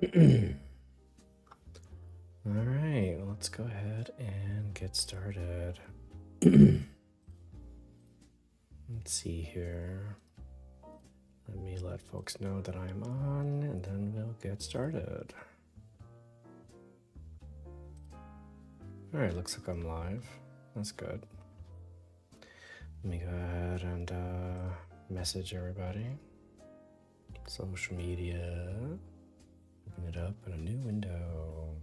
All right, let's go ahead and get started. Let's see here. Let me let folks know that I'm on, and then we'll get started. All right, looks like I'm live. That's good. Let me go ahead and message everybody. Social media. Open it up in a new window.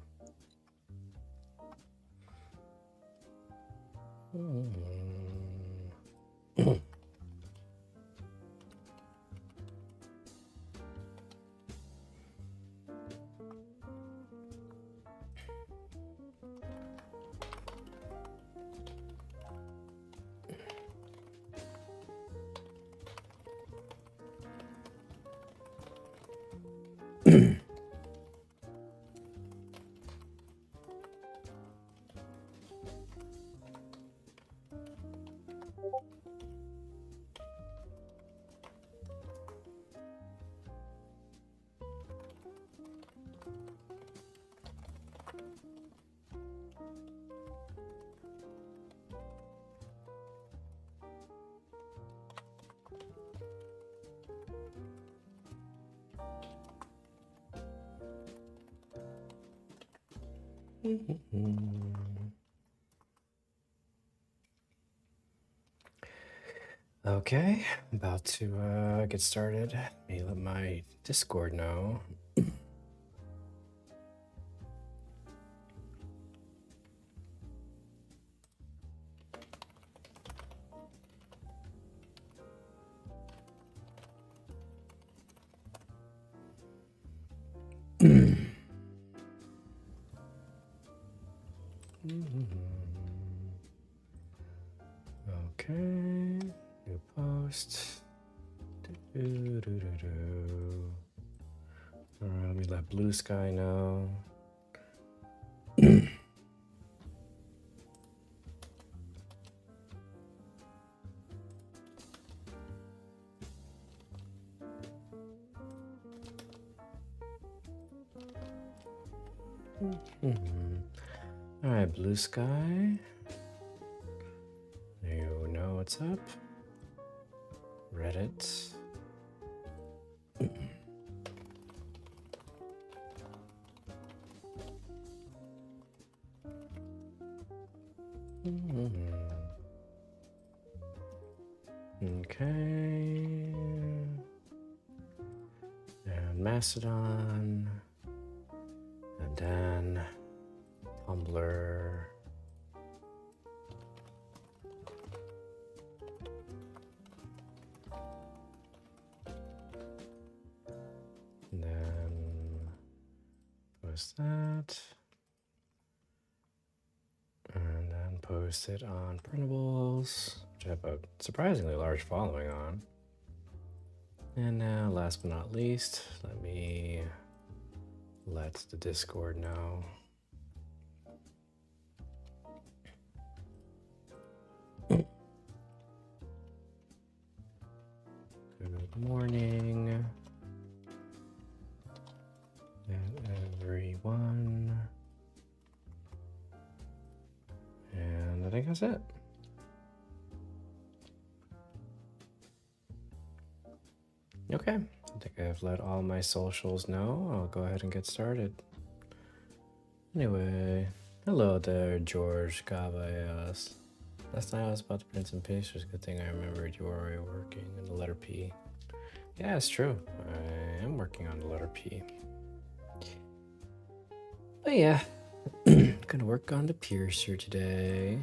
Okay, about to get started. Let me let my Discord know. Okay, new post. All right, let me let Blue Sky know. All right, Blue Sky. You know what's up. Reddit. Okay. And Mastodon. And then Tumblr. And then post that. And then post it on printables, which I have a surprisingly large following on. And now, last but not least, let me let the Discord know. Good morning, everyone. And I think that's it. Okay, I think I've let all my socials know. I'll go ahead and get started. Anyway, hello there, George Gabayas. Last night I was about to print some pictures. Good thing I remembered you were already working in the letter P. Yeah, it's true. I am working on the letter P. But yeah, gonna work on the piercer today.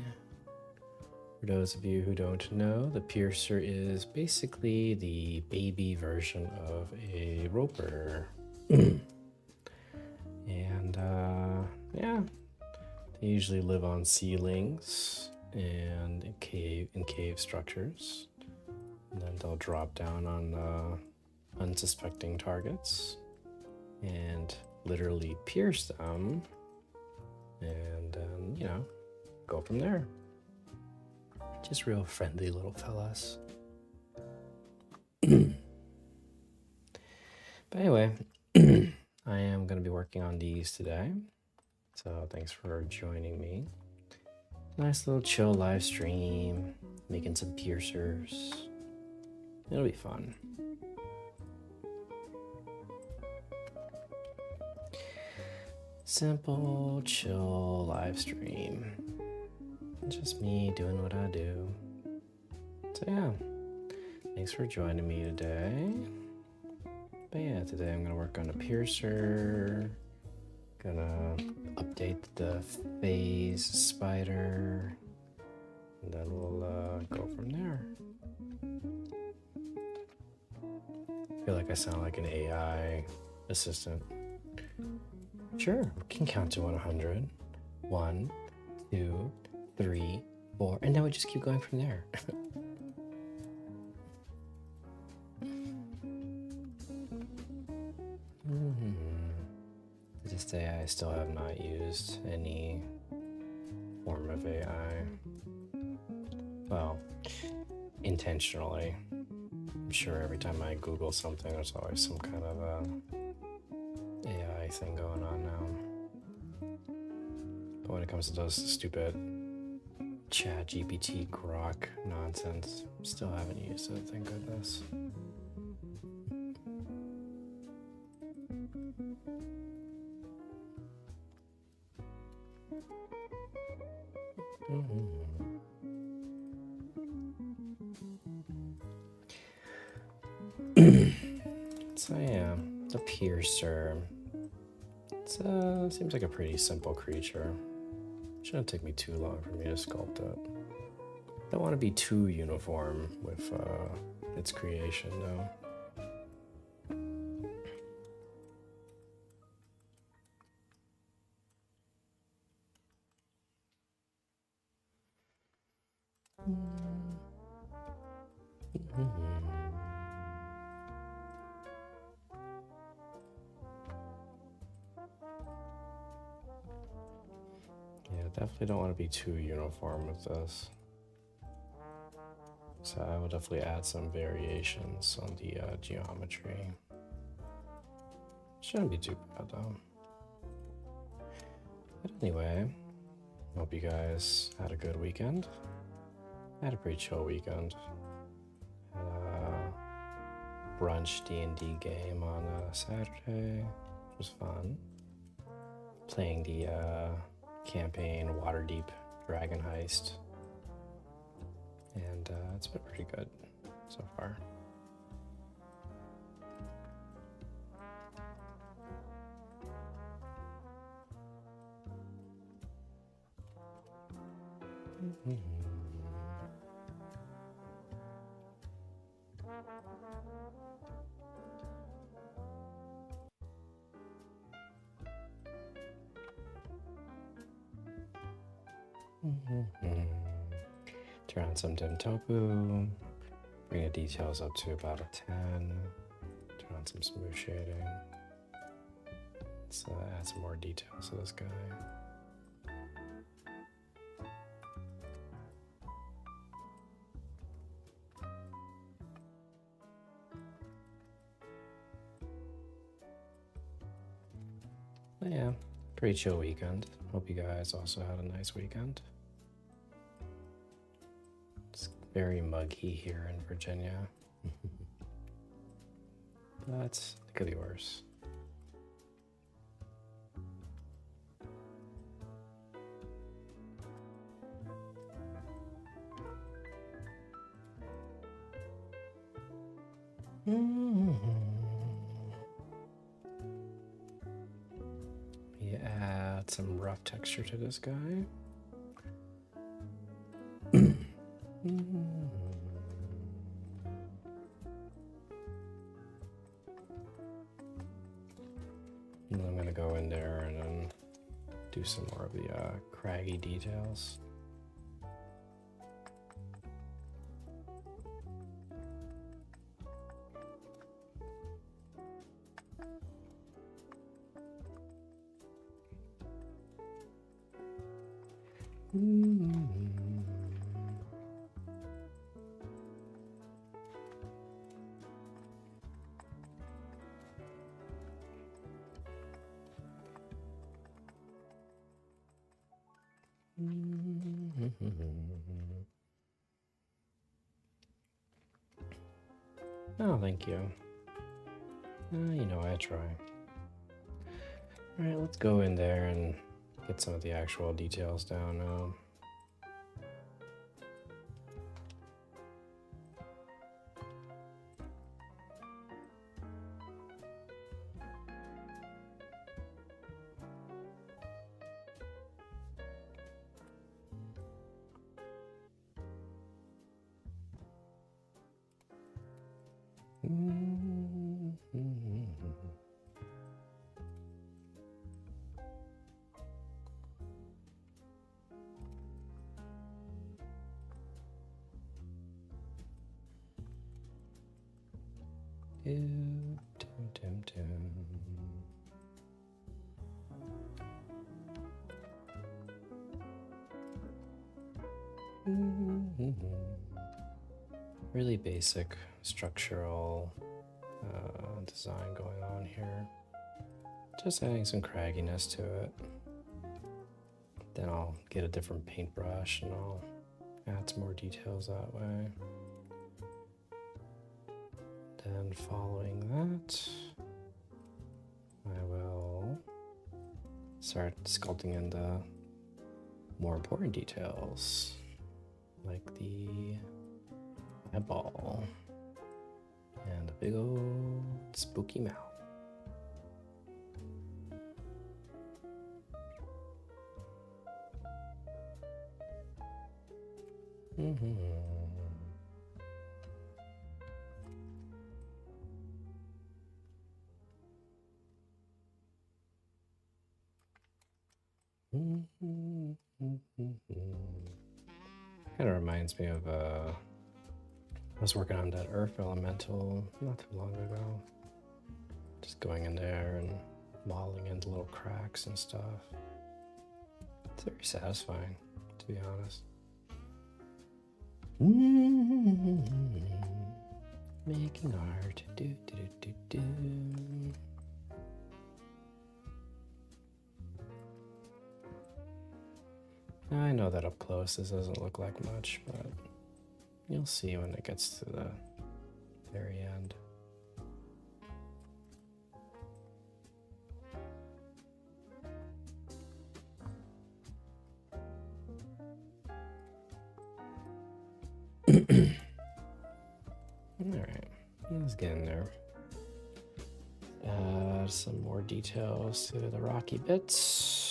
For those of you who don't know, the piercer is basically the baby version of a roper. And yeah, they usually live on ceilings and in cave structures. And then they'll drop down on unsuspecting targets and literally pierce them and you know, go from there. Just real friendly little fellas. But anyway, I am going to be working on these today. So thanks for joining me. Nice little chill live stream, making some piercers. It'll be fun. Simple, chill live stream. Just me doing what I do. So yeah, thanks for joining me today. But yeah, today I'm gonna work on a piercer. Gonna update the phase spider. And then we'll go from there. I feel like I sound like an AI assistant. Sure, we can count to 100. 1, 2, 3, 4, and then we just keep going from there. To this day, I still have not used any form of AI. Well, intentionally. I'm sure every time I Google something, there's always some kind of AI thing going on now. But when it comes to those stupid Chat GPT grok nonsense, still haven't used it, thank goodness. So yeah, the piercer. It seems like a pretty simple creature. Shouldn't take me too long for me to sculpt it. Don't want to be too uniform with its creation though. Yeah, definitely don't want to be too uniform with this. So I will definitely add some variations on the geometry. Shouldn't be too bad though. But anyway, hope you guys had a good weekend. I had a pretty chill weekend. Had a brunch D&D game on Saturday, which was fun. Playing the campaign Waterdeep Dragon Heist. And it's been pretty good so far. Turn on some dim topu, bring the details up to about a 10, turn on some smooth shading. Let's add some more details to this guy. But yeah, pretty chill weekend. Hope you guys also had a nice weekend. It's very muggy here in Virginia. But it could be worse. We add some rough texture to this guy. And I'm gonna go in there and then do some more of the craggy details. Oh, thank you. You know, I try. Alright, let's go in there and get some of the actual details down now. Really basic structural design going on here. Just adding some cragginess to it. Then I'll get a different paintbrush and I'll add some more details that way. Then following that, I will start sculpting in the more important details, like the eyeball and a big old spooky mouth. Kind of reminds me of I was working on that Earth Elemental not too long ago. Just going in there and modeling into little cracks and stuff. It's very satisfying, to be honest. Making art. Now, I know that up close this doesn't look like much, but you'll see when it gets to the very end. Alright, let's get in there. Add some more details to the rocky bits.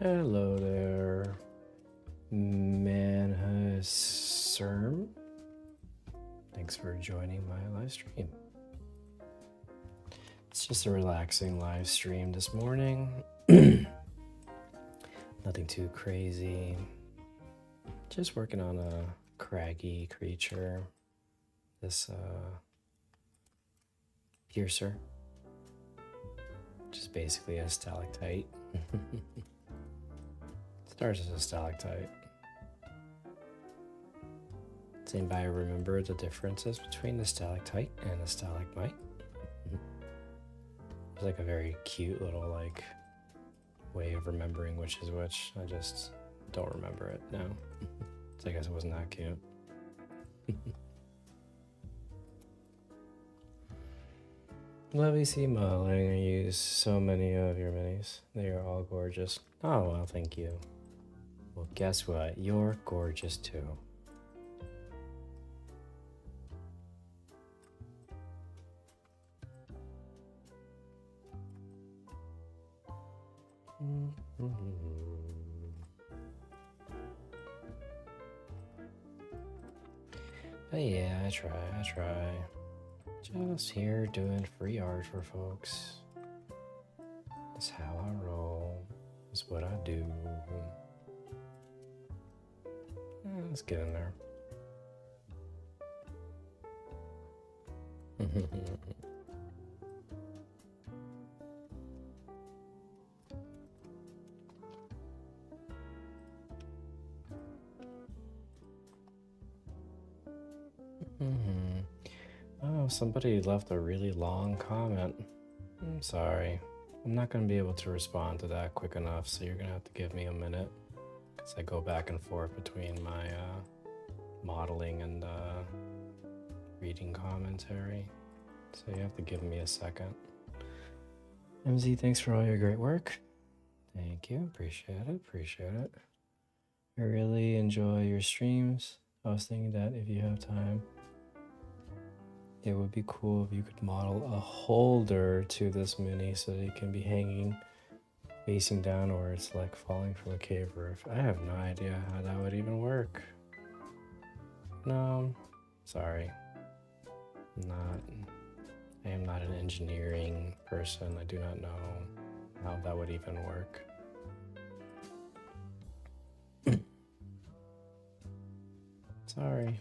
Hello there, Manhasserm. Thanks for joining my live stream. It's just a relaxing live stream this morning. Nothing too crazy. Just working on a craggy creature. This piercer. Which is basically a stalactite. Starts as a stalactite. Does anybody remember the differences between the stalactite and the stalagmite? It's like a very cute little way of remembering which is which. I just don't remember it now. So I guess it wasn't that cute. Lovely sea modeling. I use so many of your minis. They are all gorgeous. Oh, well, thank you. Well, guess what? You're gorgeous too. But yeah, I try. Just here doing free art for folks. That's how I roll. That's what I do. Let's get in there. Oh, somebody left a really long comment. I'm sorry. I'm not going to be able to respond to that quick enough, so you're going to have to give me a minute. Because I go back and forth between my modeling and reading commentary. So you have to give me a second. MZ, thanks for all your great work. Thank you. Appreciate it. Appreciate it. I really enjoy your streams. I was thinking that if you have time, it would be cool if you could model a holder to this mini so that it can be hanging facing down or it's like falling from a cave roof. I have no idea how that would even work. No, sorry. I am not an engineering person. I do not know how that would even work. Sorry.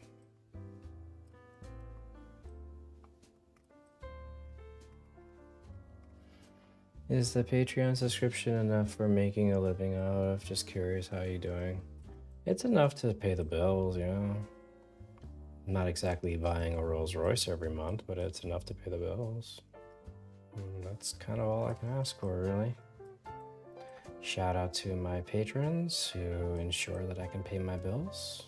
Is the Patreon subscription enough for making a living out of? Just curious how you're doing. It's enough to pay the bills, you know. I'm not exactly buying a Rolls Royce every month, but it's enough to pay the bills. And that's kind of all I can ask for, really. Shout out to my patrons who ensure that I can pay my bills.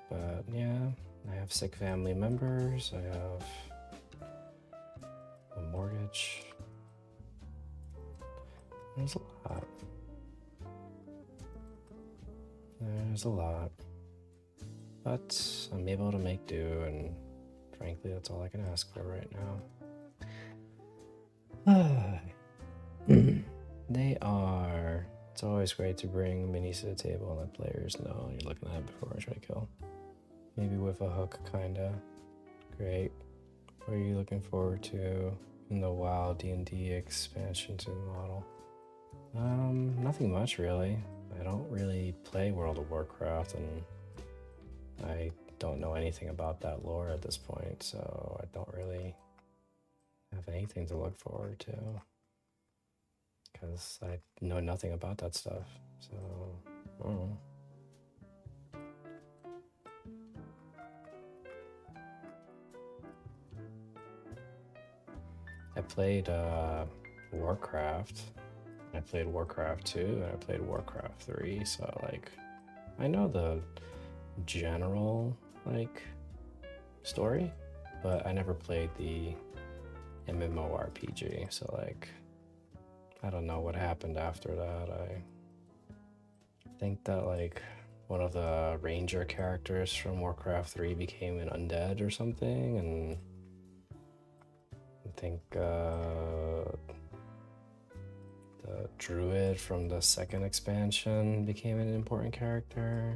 But yeah, I have sick family members. I have a mortgage. There's a lot. There's a lot. But I'm able to make do, and frankly, that's all I can ask for right now. They are. It's always great to bring minis to the table and let players know you're looking at it before I try to kill. Maybe with a hook, kinda. Great. What are you looking forward to in the WoW D&D expansion to the model? Nothing much really. I don't really play World of Warcraft, and I don't know anything about that lore at this point, so I don't really have anything to look forward to. Because I know nothing about that stuff, so I don't know. I played Warcraft. I played Warcraft 2 and I played Warcraft 3, so like I know the general like story, but I never played the MMORPG, so like I don't know what happened after that. I think that like one of the ranger characters from Warcraft 3 became an undead or something, and I think the druid from the second expansion became an important character.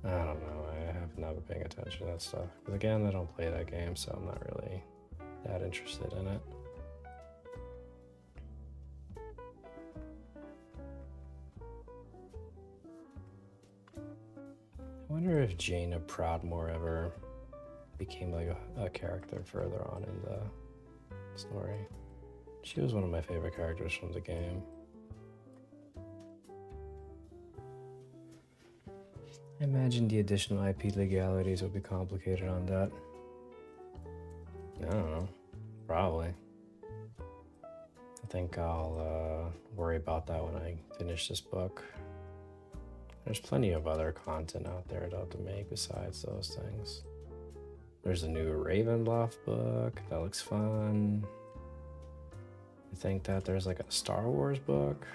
I don't know, I have not been paying attention to that stuff. Because again, I don't play that game, so I'm not really that interested in it. I wonder if Jaina Proudmoore ever became like a character further on in the story. She was one of my favorite characters from the game. I imagine the additional IP legalities would be complicated on that. I don't know. Probably. I think I'll worry about that when I finish this book. There's plenty of other content out there to make besides those things. There's a new Ravenloft book that looks fun. I think that there's like a Star Wars book.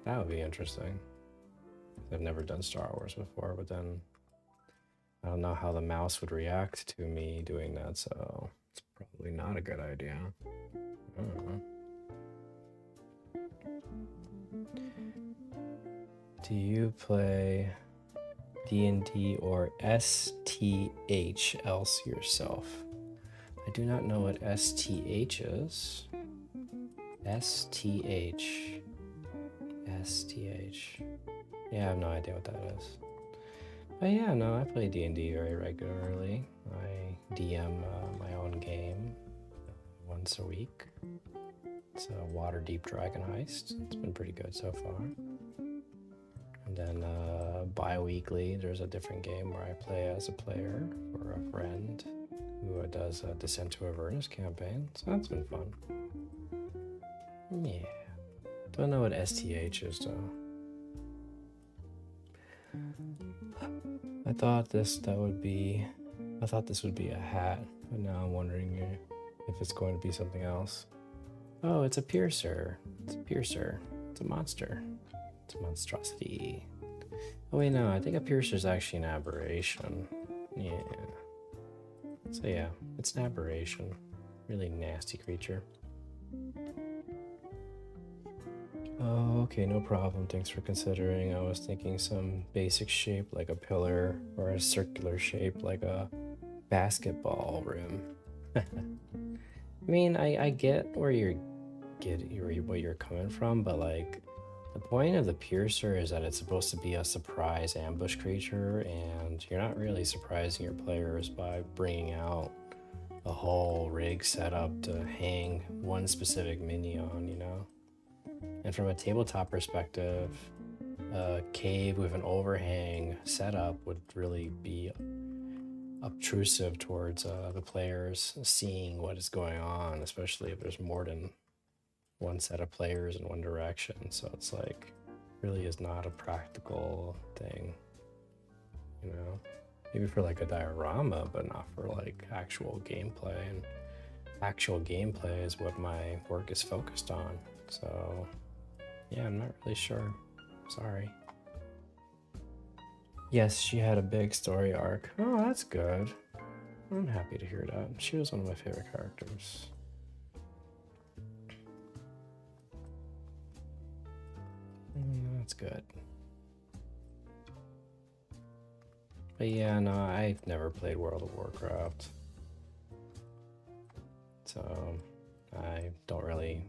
That would be interesting. I've never done Star Wars before, but then I don't know how the mouse would react to me doing that, so it's probably not a good idea. I don't know. Do you play D&D or STH else yourself? I do not know what STH is. STH. Yeah, I have no idea what that is. But yeah, no, I play D&D very regularly. I DM my own game once a week. It's a Waterdeep Dragon Heist. It's been pretty good so far. And then bi-weekly, there's a different game where I play as a player or a friend. who does a Descent to Avernus campaign, so that's been fun. Yeah. Don't know what STH is though. I thought this would be a hat, but now I'm wondering if it's going to be something else. Oh, it's a piercer. It's a piercer. It's a monster. It's a monstrosity. Oh wait, no, I think a piercer is actually an aberration. Yeah. So yeah, it's an aberration. Really nasty creature. Oh, okay, no problem. Thanks for considering. I was thinking some basic shape like a pillar or a circular shape like a basketball rim. I mean, I get where what you're coming from, but like the point of the piercer is that it's supposed to be a surprise ambush creature, and you're not really surprising your players by bringing out a whole rig setup to hang one specific mini on, you know? And from a tabletop perspective, a cave with an overhang setup would really be obtrusive towards the players seeing what is going on, especially if there's more than one set of players in one direction. So it's like, really is not a practical thing, you know? Maybe for like a diorama, but not for like actual gameplay. And actual gameplay is what my work is focused on. So yeah, I'm not really sure. Sorry. Yes, she had a big story arc. Oh, that's good. I'm happy to hear that. She was one of my favorite characters. That's good. But yeah, no, I've never played World of Warcraft. So I don't really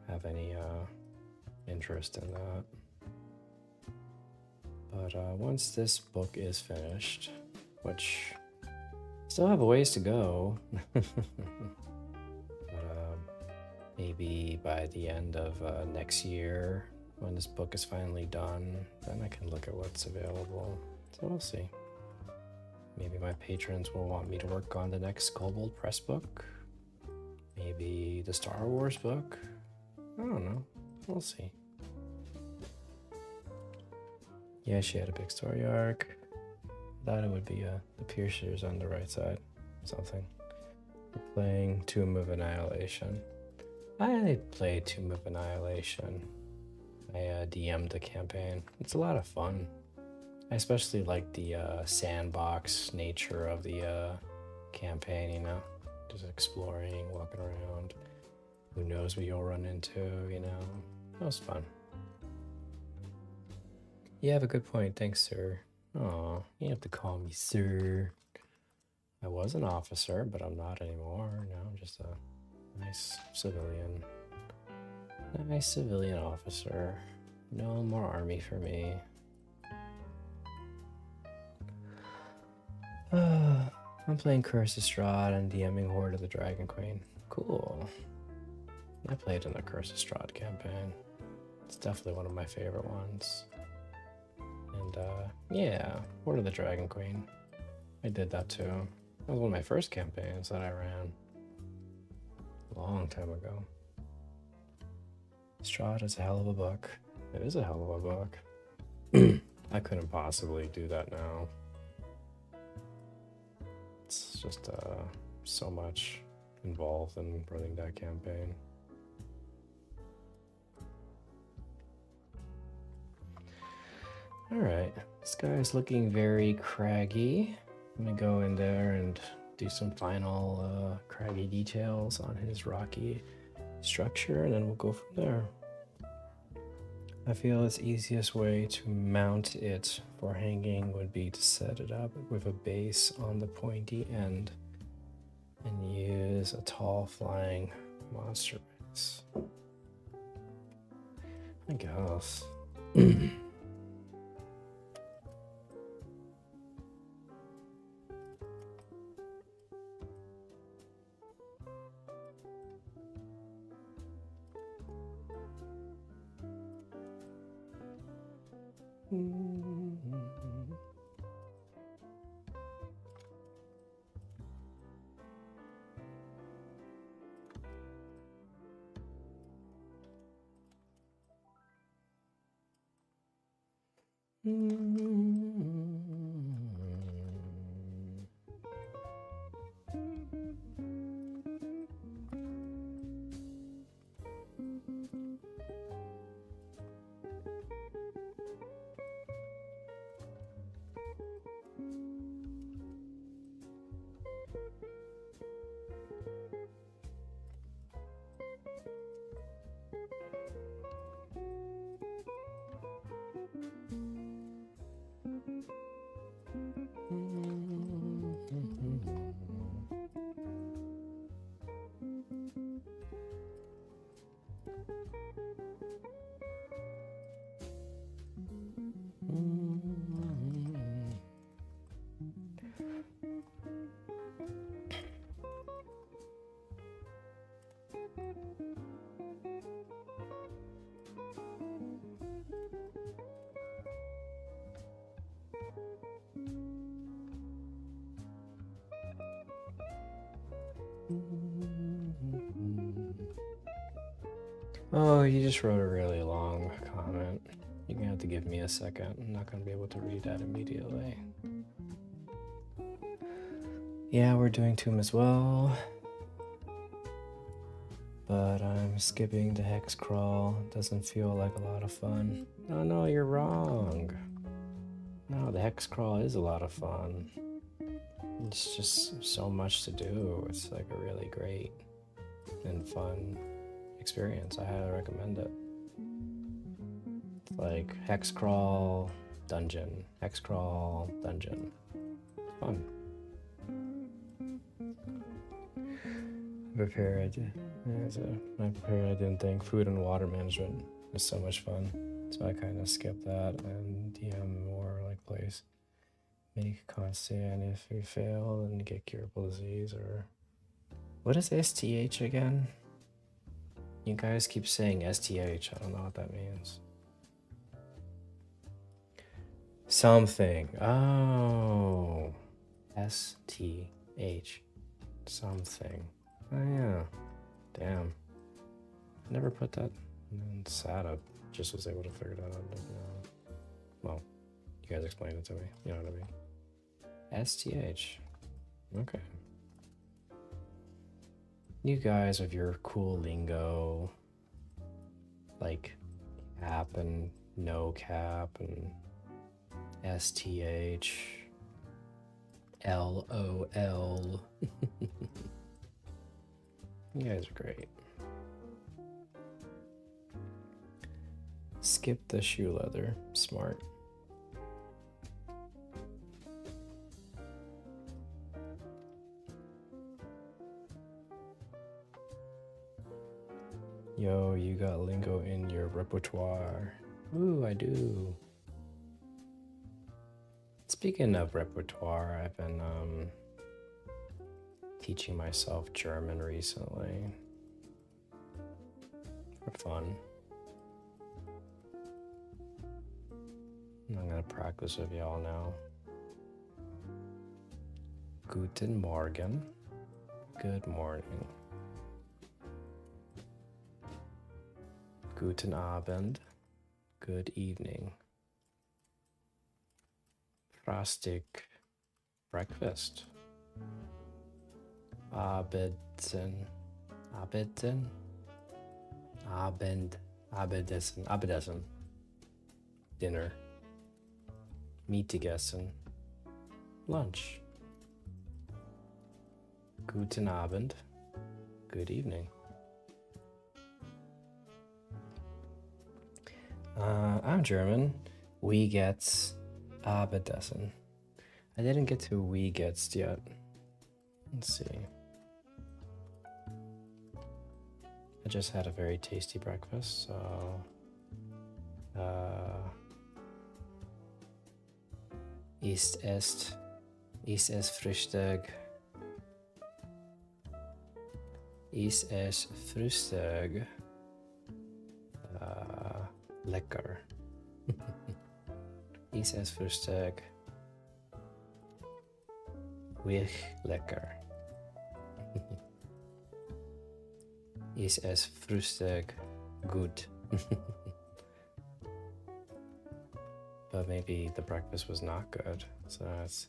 have any interest in that. But once this book is finished, which still have a ways to go, but maybe by the end of next year, when this book is finally done, then I can look at what's available. So we'll see. Maybe my patrons will want me to work on the next Kobold Press book. Maybe the Star Wars book. I don't know. We'll see. Yeah, she had a big story arc. Thought it would be the Piercers on the right side. Something. We're playing Tomb of Annihilation. I played Tomb of Annihilation. I DM'd the campaign. It's a lot of fun. I especially like the sandbox nature of the campaign, you know? Just exploring, walking around. Who knows what you'll run into, you know? That was fun. You have a good point. Thanks, sir. Aw, you have to call me sir. I was an officer, but I'm not anymore. Now I'm just a nice civilian. Nice civilian officer. No more army for me. I'm playing Curse of Strahd and DMing Horde of the Dragon Queen. Cool. I played in the Curse of Strahd campaign. It's definitely one of my favorite ones. And yeah, Horde of the Dragon Queen. I did that too. That was one of my first campaigns that I ran. A long time ago. Strahd is a hell of a book. It is a hell of a book. I couldn't possibly do that now. It's just so much involved in running that campaign. Alright, this guy's looking very craggy. I'm gonna go in there and do some final craggy details on his rocky structure, and then we'll go from there. I feel its easiest way to mount it for hanging would be to set it up with a base on the pointy end and use a tall flying monster base. I guess. Oh, you just wrote a really long comment. You're gonna have to give me a second. I'm not gonna be able to read that immediately. Yeah, we're doing Tomb as well. But I'm skipping the hex crawl. Doesn't feel like a lot of fun. Oh no, you're wrong. No, the hex crawl is a lot of fun. It's just so much to do. It's like a really great and fun experience. I highly recommend it. It's like hex crawl, dungeon, hex crawl, dungeon. It's fun. I didn't think food and water management was so much fun. So I kind of skipped that and DM more like place. Make constant if you fail and get curable disease or... What is STH again? You guys keep saying STH. I don't know what that means. Something. Oh. STH. Something. Oh yeah. Damn. I never put that. It's sad I just was able to figure that out. Well, you guys explained it to me. You know what I mean? STH. Okay. You guys with your cool lingo, like cap and no cap and STH, LOL. You guys are great. Skip the shoe leather. Smart. Yo, you got lingo in your repertoire. Ooh, I do. Speaking of repertoire, I've been teaching myself German recently. For fun. I'm gonna practice with y'all now. Guten Morgen. Good morning. Guten Abend. Good evening. Frostig breakfast. Abendessen. Abendessen. Abendessen. Dinner. Mittagessen. Lunch. Guten Abend. Good evening. I'm German. We get Abendessen. I didn't get to we gets yet. Let's see. I just had a very tasty breakfast, so ist es Frühstück? Ist es Frühstück? Lecker. Ist es Frühstück? Wirklich lecker. Ist es Frühstück gut? But maybe the breakfast was not good. So it's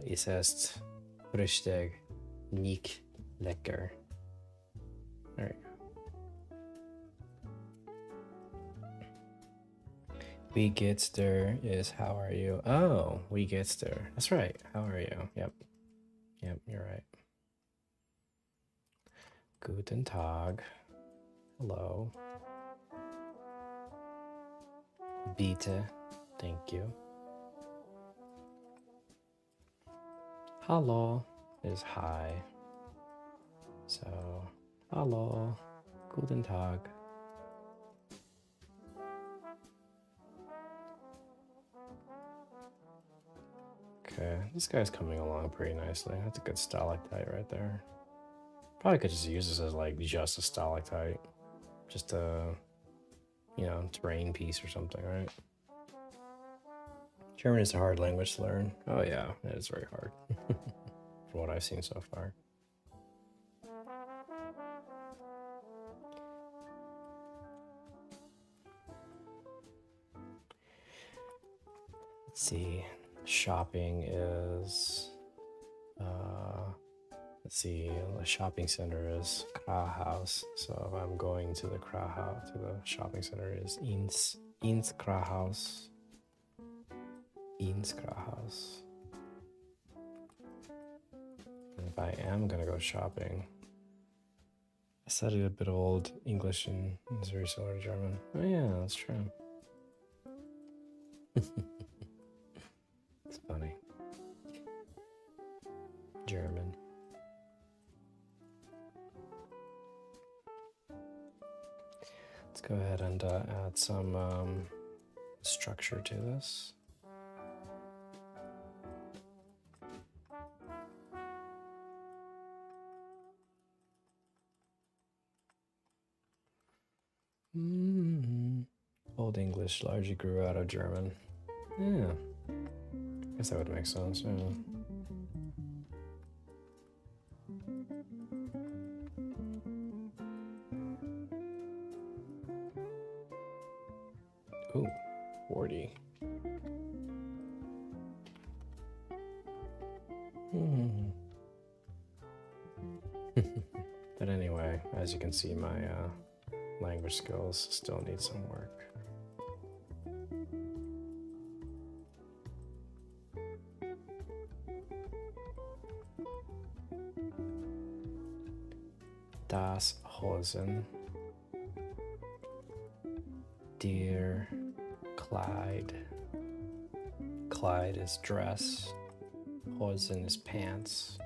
ist ist Frühstück nicht lecker. There you go. We get there is how are you? Oh, we get there. That's right. How are you? Yep. Yep, you're right. Guten Tag. Hello. Bitte. Thank you. Hallo is hi. So, hallo. Guten Tag. Okay, this guy's coming along pretty nicely. That's a good stalactite right there. Probably could just use this as like just a stalactite. Just a, you know, terrain piece or something, right? German is a hard language to learn. Oh yeah, it is very hard. From what I've seen so far. Let's see. Shopping is let's see, the shopping center is Krahaus. So if I'm going to the Krahaus, to the shopping center is ins Krahaus. Ins Krahaus. And if I am gonna go shopping, I studied a bit of old English and it's very similar to German. Oh yeah, that's true. It's funny. German. Let's go ahead and add some structure to this. Old English largely grew out of German. Yeah. I guess that would make sense, yeah. Ooh, 40. But anyway, as you can see, my language skills still need some work. Das Hosen. Dear Clyde. Clyde is dress. Hosen is pants.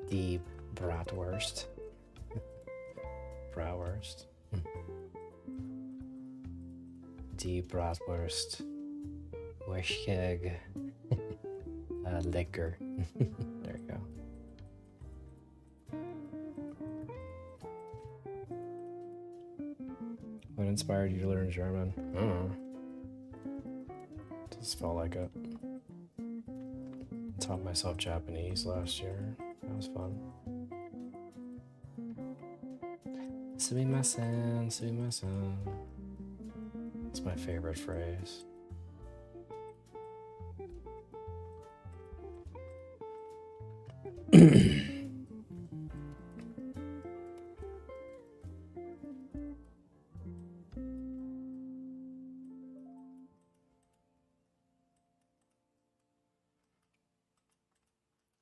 Die Bratwurst. Bratwurst. Die Bratwurst. Wurschig. Lecker. There you go. What inspired you to learn German? I don't know. Just felt like it. Taught myself Japanese last year. That was fun. Sumimasen, sumimasen. It's my favorite phrase.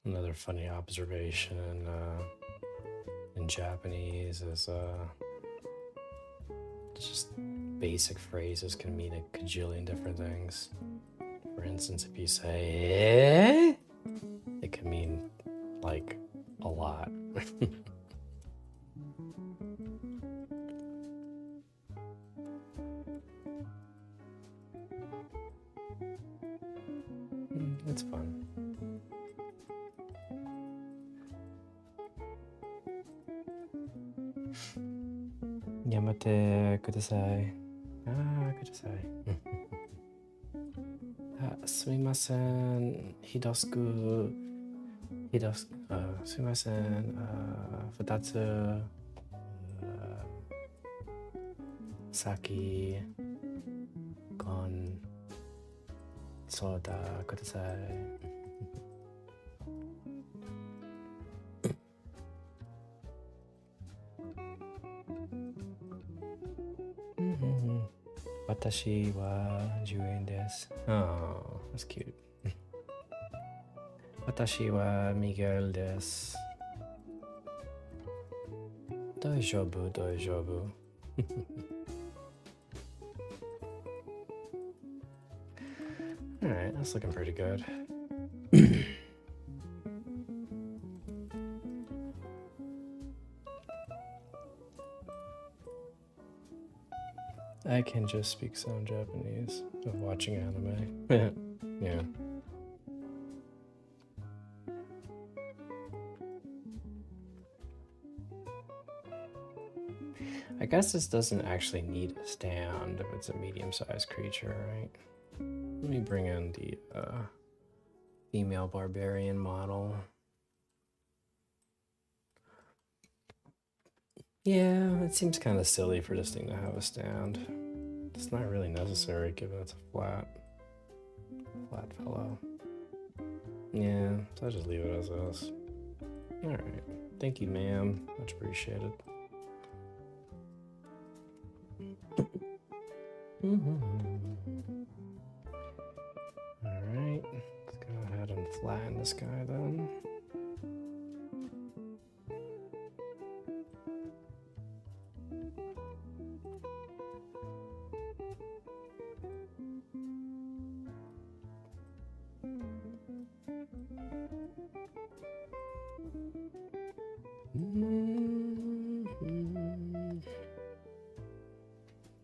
Another funny observation in Japanese is just basic phrases can mean a cajillion different things. For instance, if you say it can mean like a lot. It's fun. Yamate kudasai. Kudasai. Sumimasen. Hidosku sumimasen, futatsu, saki, gon, soda kudasai. Watashi wa 10 yen desu. Oh, that's cute. Watashi wa Miguel desu. Daijoubu, daijoubu. Alright, that's looking pretty good. I can just speak some Japanese of watching anime. Yeah. I guess this doesn't actually need a stand if it's a medium-sized creature, right? Let me bring in the female barbarian model. Yeah, it seems kind of silly for this thing to have a stand. It's not really necessary given it's a flat fellow. Yeah, so I'll just leave it as is. Alright, thank you, ma'am. Much appreciated. Alright, let's go ahead and flatten this guy then.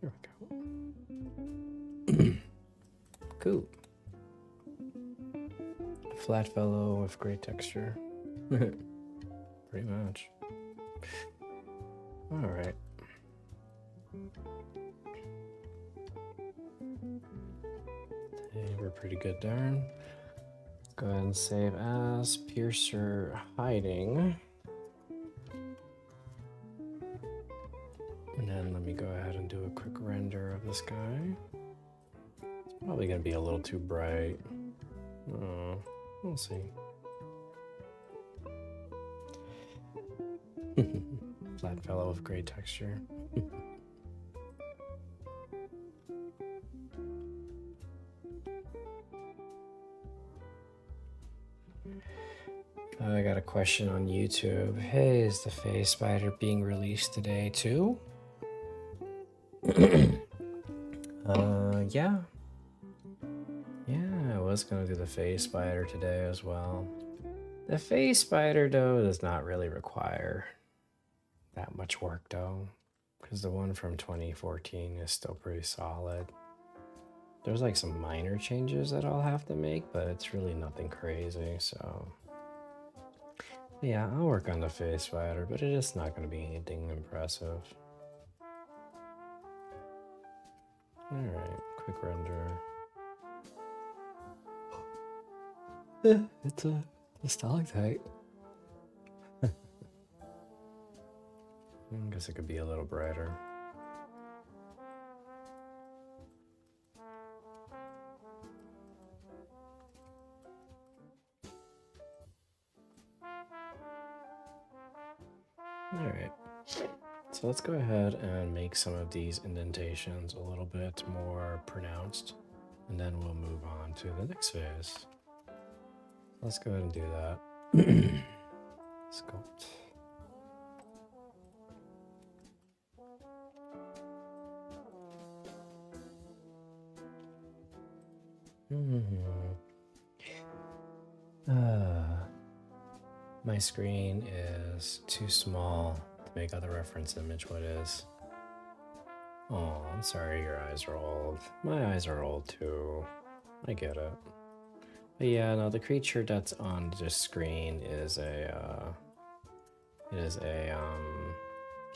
There we go. Cool. Flat fellow with great texture. Pretty much. Alright. Hey, we're pretty good there. Go ahead and save as Piercer hiding. And then let me go ahead and do a quick render of this guy. It's probably going to be a little too bright. Oh, we'll see. Flat fellow with great texture. I got a question on YouTube. Hey, is the Phase Spider being released today too? Yeah. Yeah, I was gonna do the Phase Spider today as well. The Phase Spider though does not really require that much work though, because the one from 2014 is still pretty solid. There's like some minor changes that I'll have to make, but it's really nothing crazy, so yeah, I'll work on the Phase Spider, but it is not going to be anything impressive. Alright, quick render. It's a stalactite. I guess it could be a little brighter. Alright, so let's go ahead and make some of these indentations a little bit more pronounced, and then we'll move on to the next phase. Let's go ahead and do that. Sculpt. My screen is too small to make out the reference image what is. Oh, I'm sorry your eyes are old. My eyes are old too. I get it. But yeah, no, the creature that's on this screen is a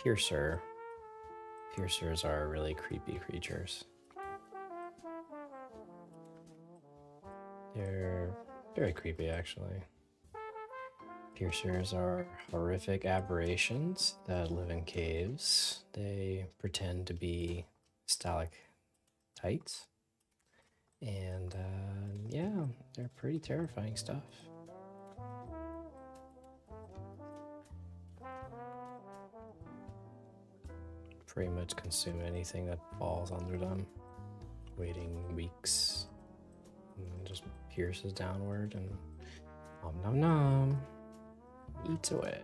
piercer. Piercers are really creepy creatures. They're very creepy actually. Piercers are horrific aberrations that live in caves. They pretend to be stalactites. And yeah, they're pretty terrifying stuff. Pretty much consume anything that falls under them, waiting weeks, and just pierces downward and nom nom nom, eats away.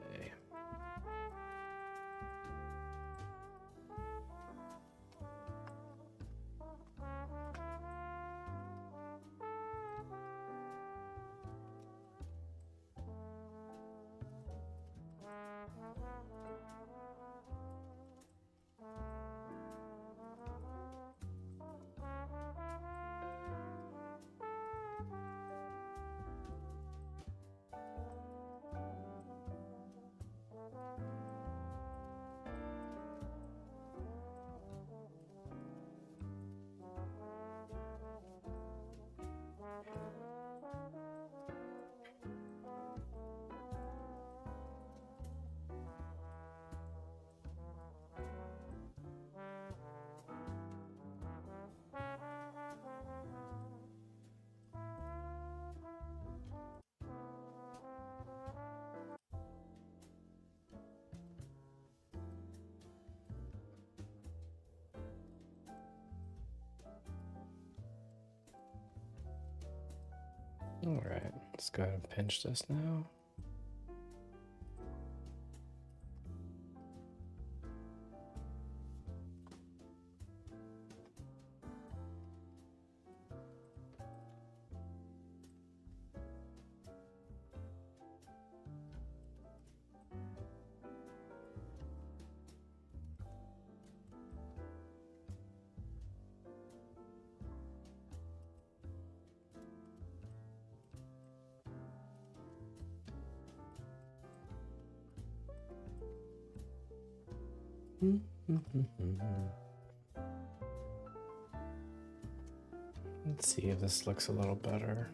All right, let's go ahead and pinch this now. Let's see if this looks a little better.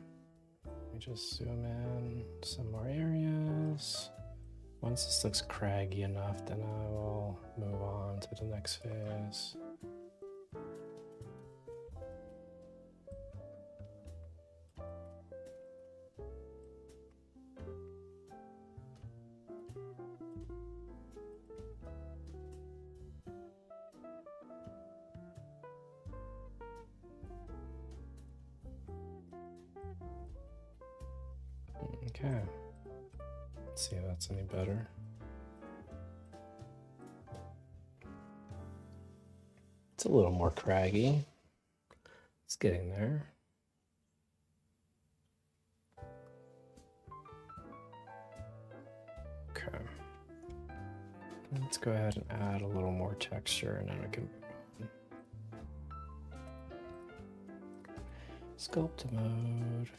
Let me just zoom in some more areas. Once this looks craggy enough, then I will move on to the next phase. Okay, let's see if that's any better. It's a little more craggy. It's getting there. Okay, let's go ahead and add a little more texture and then we can move on. Sculpt mode.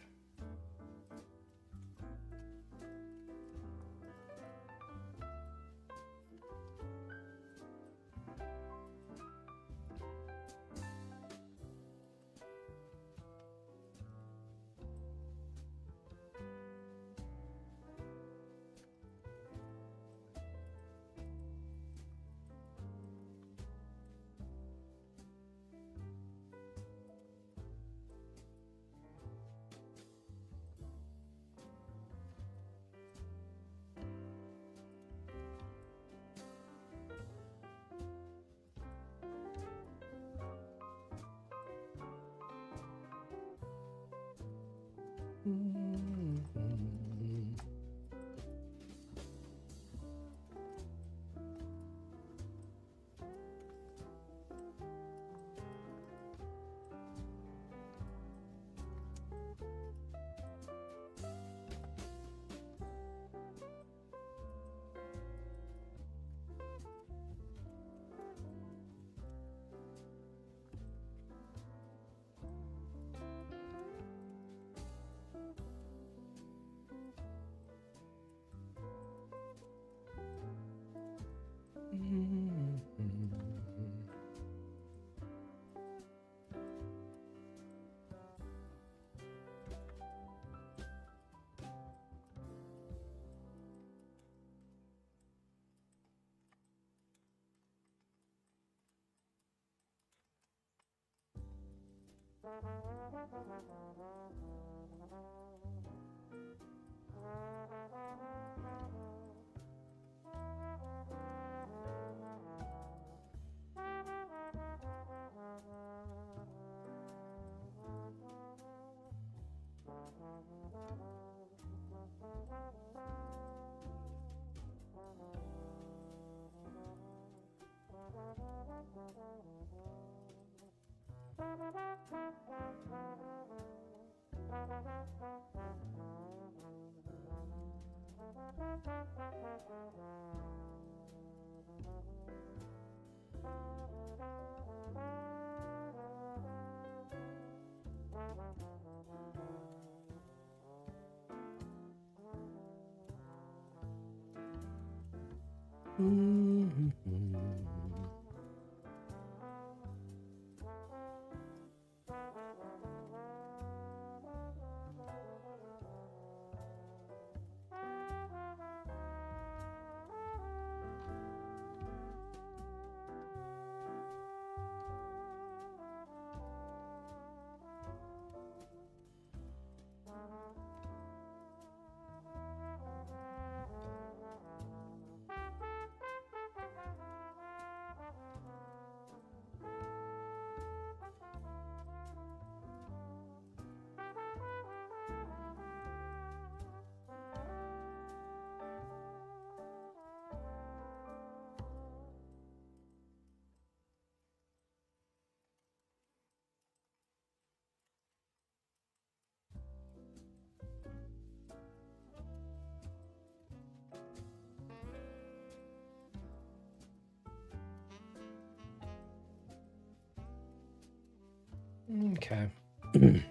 Okay. I'd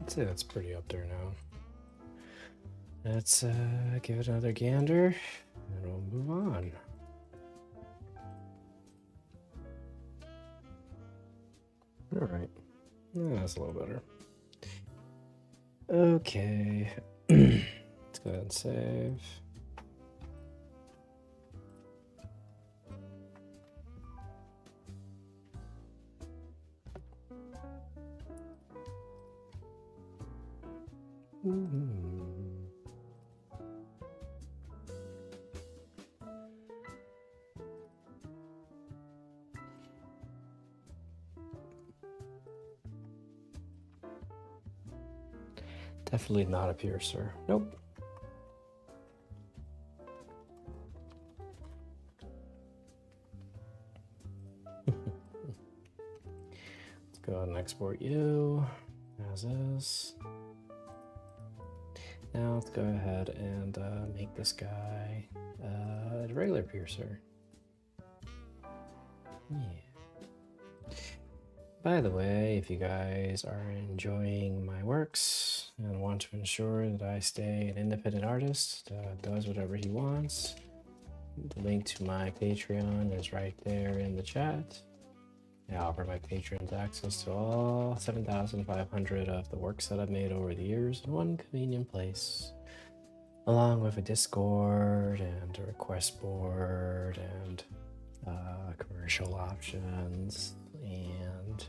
say that's pretty up there now. Let's give it another gander and we'll move on. All right. That's a little better. Okay. Let's go ahead and save. Definitely not a piercer. Nope. Let's go ahead and export you as is. Now let's go ahead and make this guy a regular piercer. Yeah. By the way, if you guys are enjoying my works and want to ensure that I stay an independent artist that does whatever he wants, the link to my Patreon is right there in the chat. I offer my patrons access to all 7,500 of the works that I've made over the years in one convenient place, along with a Discord and a request board and commercial options and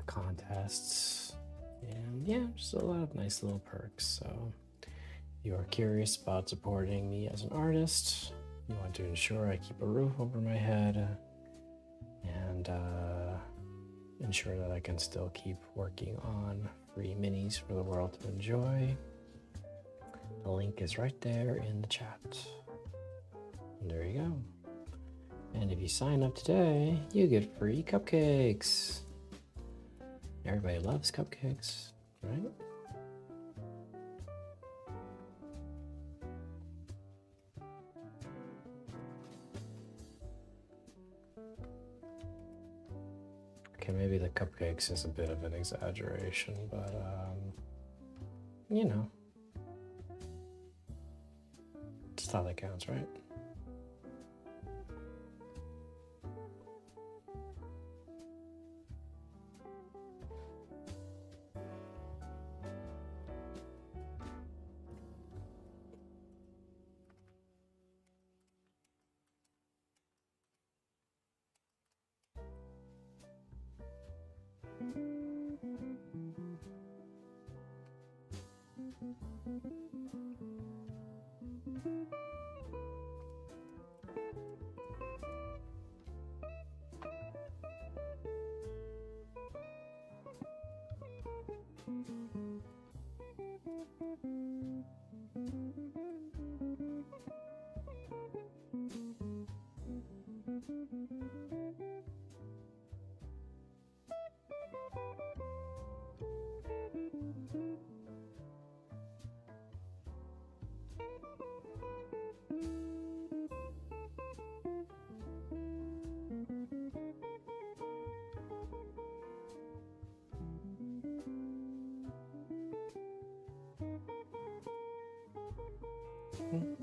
contests, and yeah, just a lot of nice little perks. So if you are curious about supporting me as an artist, you want to ensure I keep a roof over my head and ensure that I can still keep working on free minis for the world to enjoy, the link is right there in the chat. And there you go. And if you sign up today, you get free cupcakes. Everybody loves cupcakes, right? Okay, maybe the cupcakes is a bit of an exaggeration, but you know, just how that counts, right?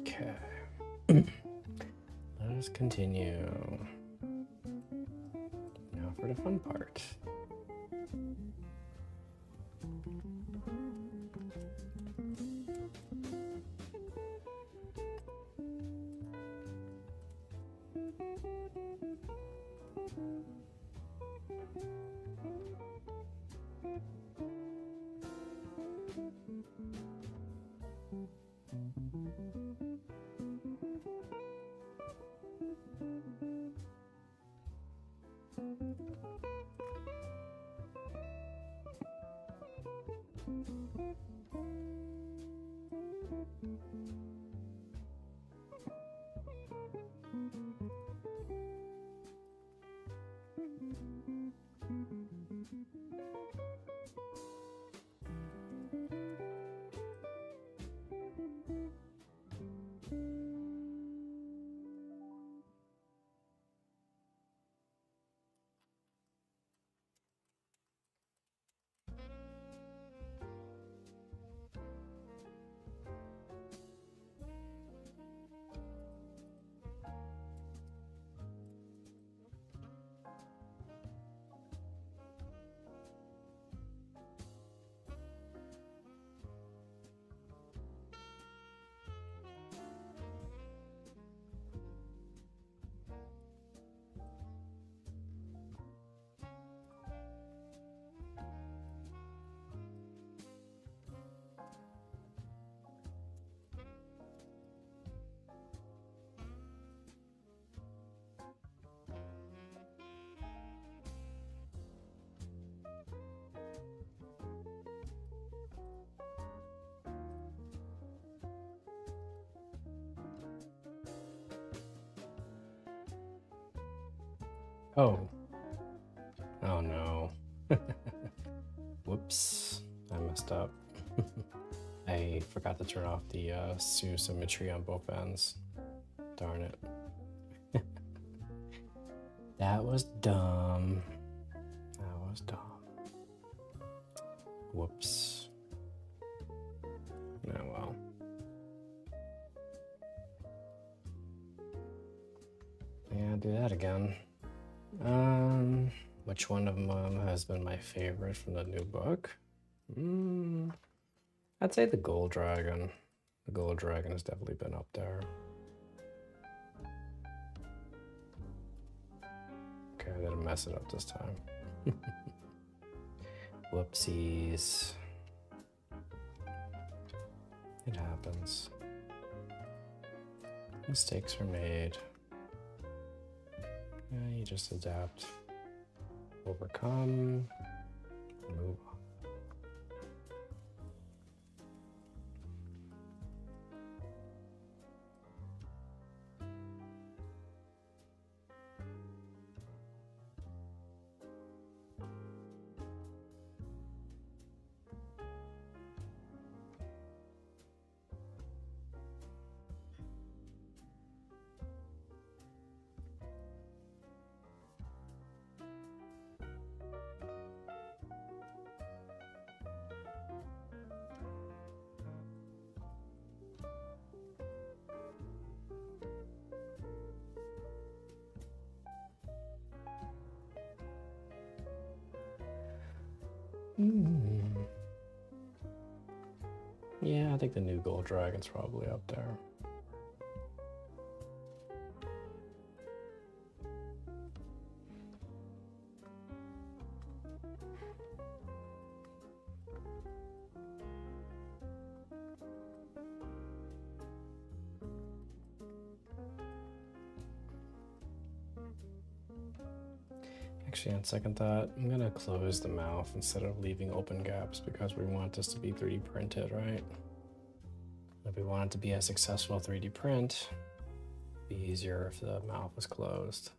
Okay. Let us continue. Now for the fun part. Oh. Oh no. Whoops. I messed up. I forgot to turn off the Sue symmetry on both ends. Darn it. That was dumb. That was dumb. Whoops. Oh well. Yeah, do that again. Which one of them has been my favorite from the new book? I'd say the Gold Dragon. The Gold Dragon has definitely been up there. Okay, I didn't mess it up this time. Whoopsies. It happens. Mistakes are made. Yeah, you just adapt, overcome, move on. Yeah, I think the new Gold Dragon's probably up there. Actually, on second thought, I'm gonna close the mouth instead of leaving open gaps because we want this to be 3D printed, right? If we want it to be a successful 3D print, it'd be easier if the mouth was closed.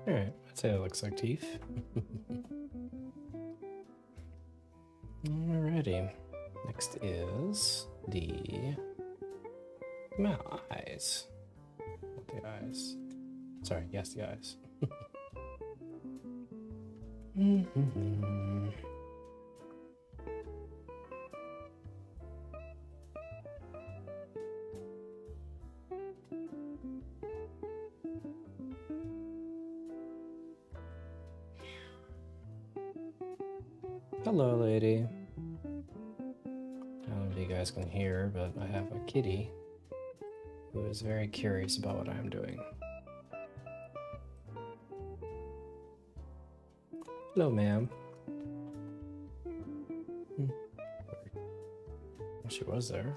Alright, I'd say that looks like teeth. Alrighty. Next is the eyes. Not the eyes. Sorry, yes, the eyes. Hello, lady. I don't know if you guys can hear, but I have a kitty who is very curious about what I'm doing. Hello, ma'am. She was there.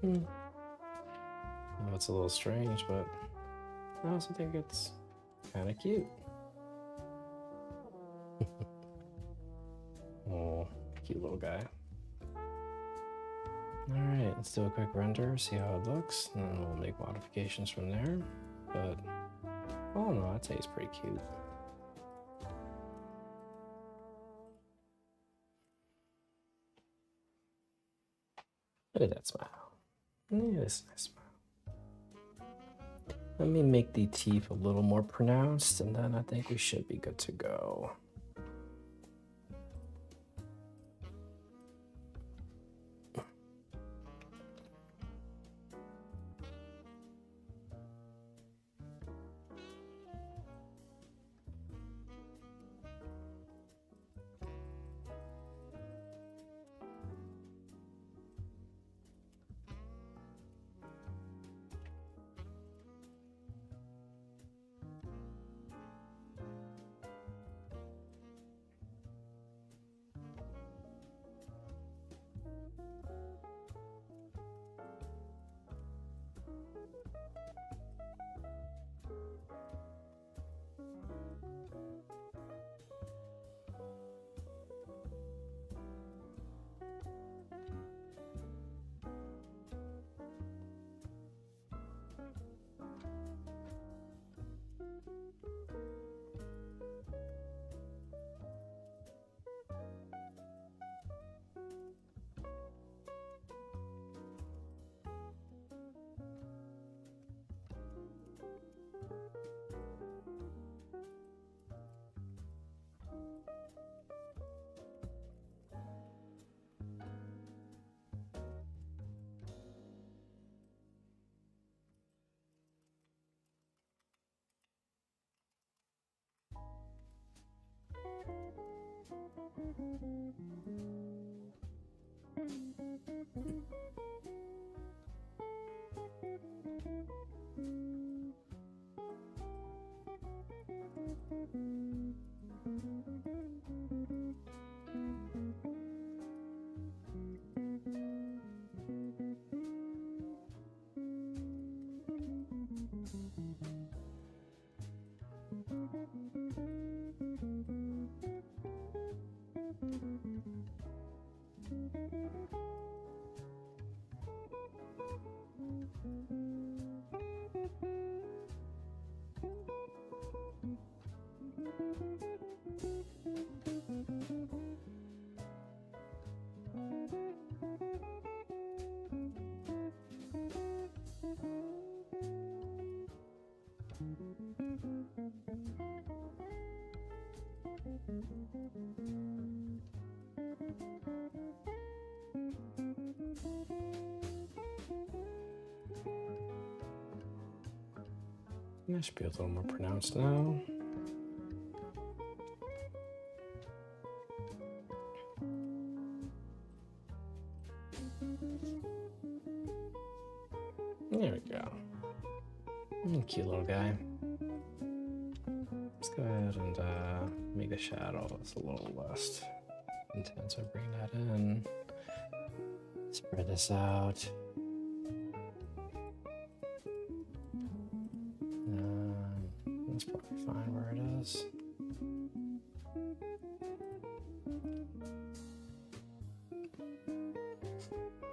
I know it's a little strange, but I also think it's kind of cute. Oh, cute little guy. Alright, let's do a quick render, see how it looks, and then we'll make modifications from there. But, oh no, I'd say it's pretty cute. Look at that smile. Yeah, that's a nice smile. Let me make the teeth a little more pronounced, and then I think we should be good to go. That should be a little more pronounced now. There we go. Cute little guy. Let's go ahead and make the shadows a little less intense. So bring that in. Spread this out. That's probably fine where it is.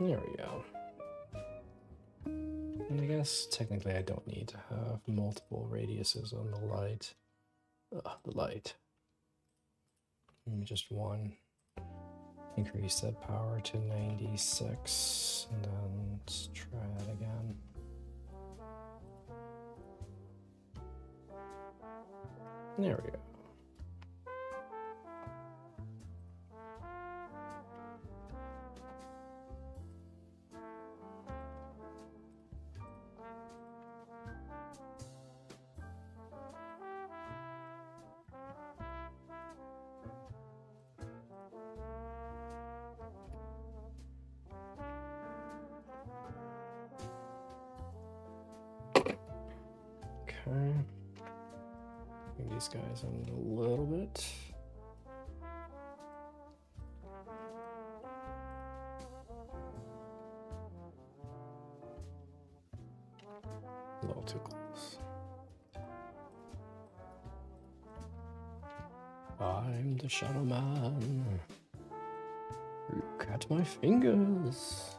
There we go. And I guess technically I don't need to have multiple radiuses on the light. The light. Maybe just one. Increase that power to 96, and then let's try it again. There we go. Okay. Bring these guys in a little bit. A little too close. I'm the shadow man. Look at my fingers.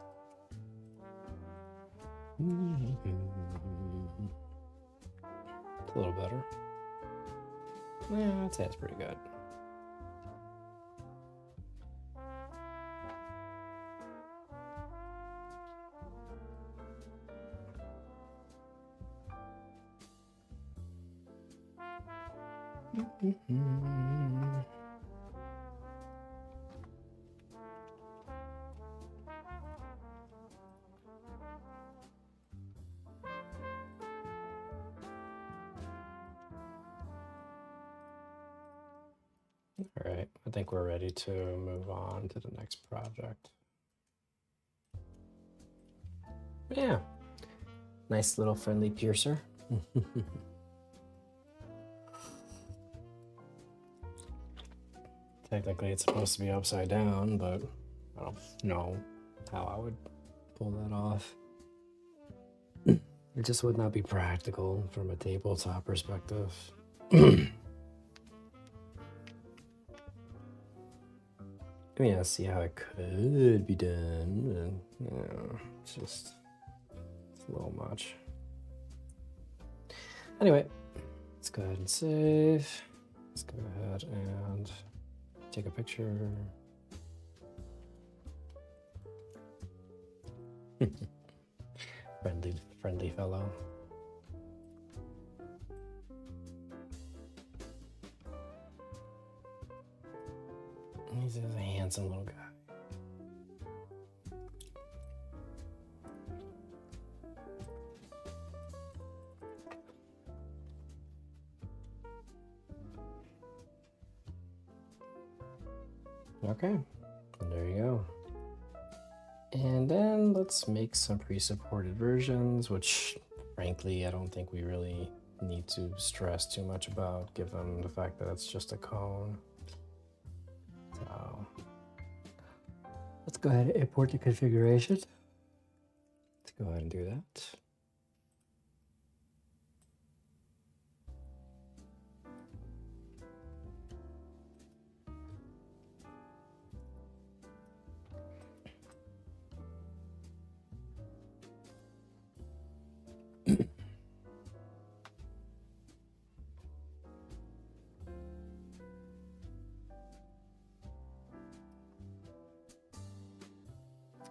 A little better. Yeah, I'd say it's pretty good. All right, I think we're ready to move on to the next project. Yeah, nice little friendly piercer. Technically it's supposed to be upside down, but I don't know how I would pull that off. It just would not be practical from a tabletop perspective. I mean, I see how it could be done, but you know, it's a little much. Anyway, let's go ahead and save. Let's go ahead and take a picture. friendly fellow. He's a handsome little guy. Okay, there you go. And then let's make some pre-supported versions, which frankly, I don't think we really need to stress too much about given the fact that it's just a cone. So let's go ahead and import the configuration. Let's go ahead and do that.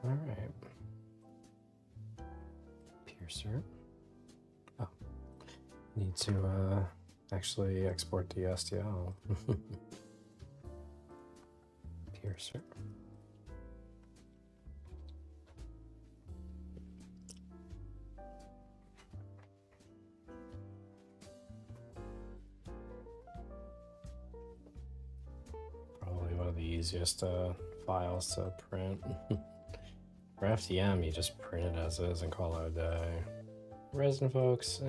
All right. Piercer. Oh, need to actually export the STL. Piercer. Probably one of the easiest files to print. For FDM, you just print it as is and call it a day. Resin folks,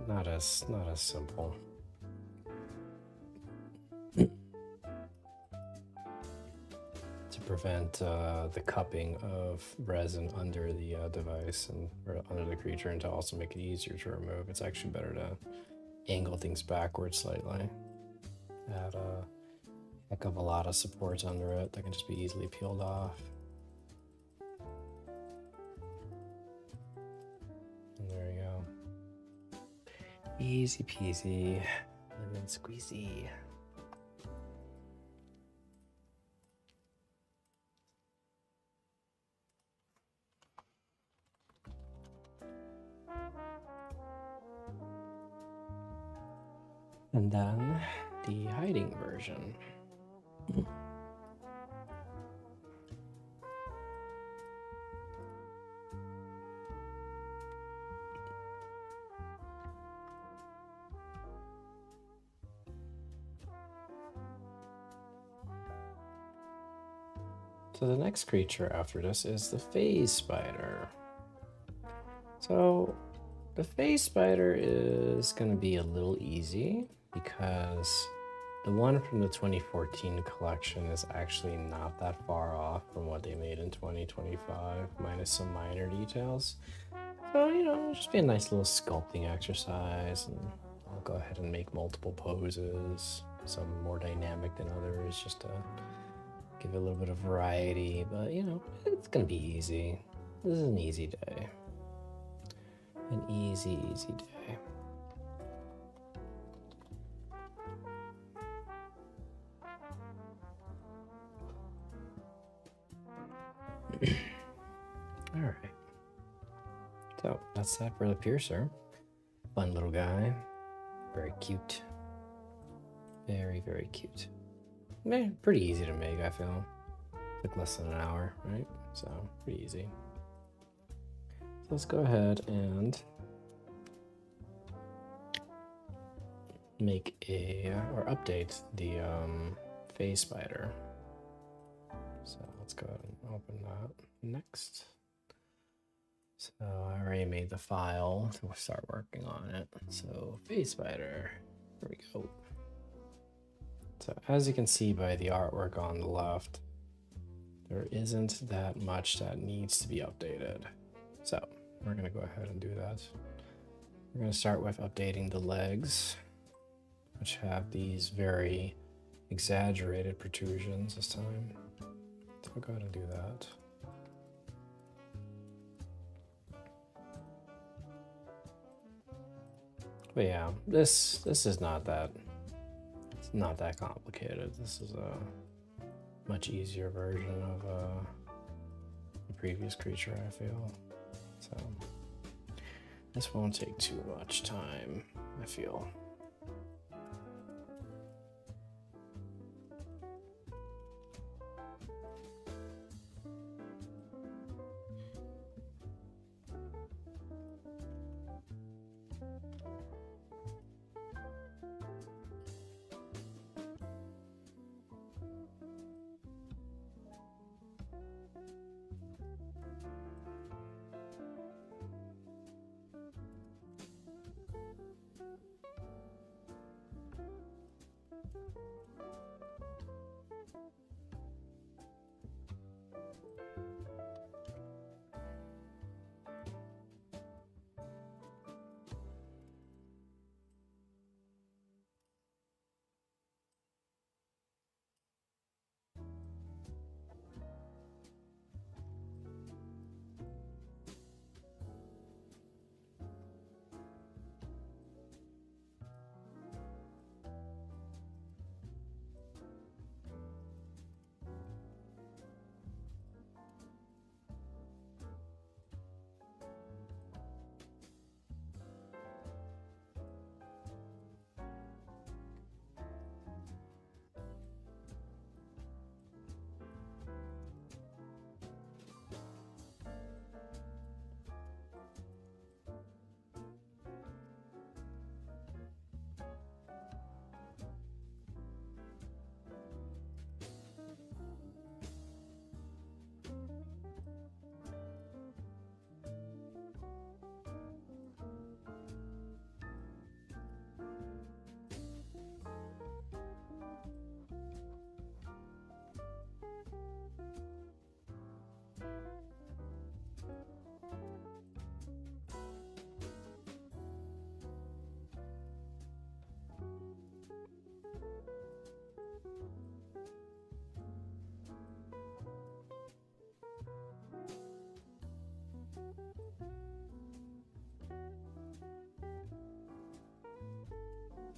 not as simple. To prevent the cupping of resin under the device and or under the creature, and to also make it easier to remove, it's actually better to angle things backwards slightly. Add a heck of a lot of supports under it that can just be easily peeled off. And there you go. Easy peasy, lemon squeezy. And then the hiding version. So the next creature after this is the phase spider. So the phase spider is going to be a little easy because the one from the 2014 collection is actually not that far off from what they made in 2025, minus some minor details. So, you know, it'll just be a nice little sculpting exercise, and I'll go ahead and make multiple poses, some more dynamic than others, just to give it a little bit of variety, but you know, it's gonna be easy. This is an easy day. An easy day. All right. So that's that for the piercer. Fun little guy. Very cute. Very, very cute. Pretty easy to make, I feel. Took less than an hour, right? So pretty easy. So let's go ahead and make or update the phase spider. So let's go ahead and open that next. So I already made the file, so we'll start working on it. So phase spider, here we go. So as you can see by the artwork on the left, there isn't that much that needs to be updated. So we're gonna go ahead and do that. We're gonna start with updating the legs, which have these very exaggerated protrusions this time. So I'll go ahead and do that. But yeah, this is not that, it's not that complicated. This is a much easier version of the previous creature, I feel. So this won't take too much time, I feel.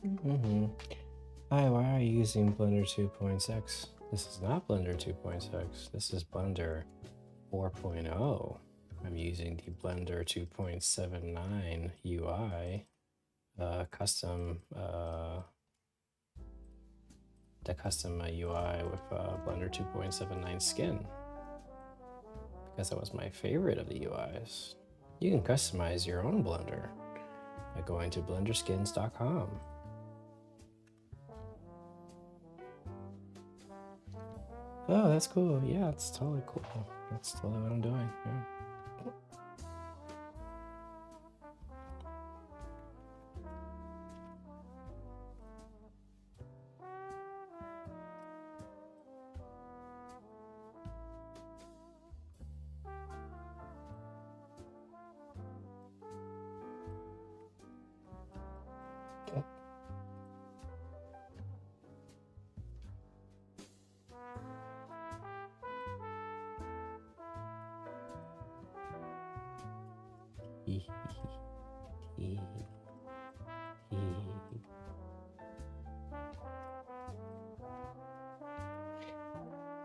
Hi, why are you using Blender 2.6? This is not Blender 2.6. This is Blender 4.0. I'm using the Blender 2.79 UI custom UI with Blender 2.79 skin because that was my favorite of the UIs. You can customize your own Blender by going to blenderskins.com. Oh, that's cool. Yeah, it's totally cool. That's totally what I'm doing. Yeah.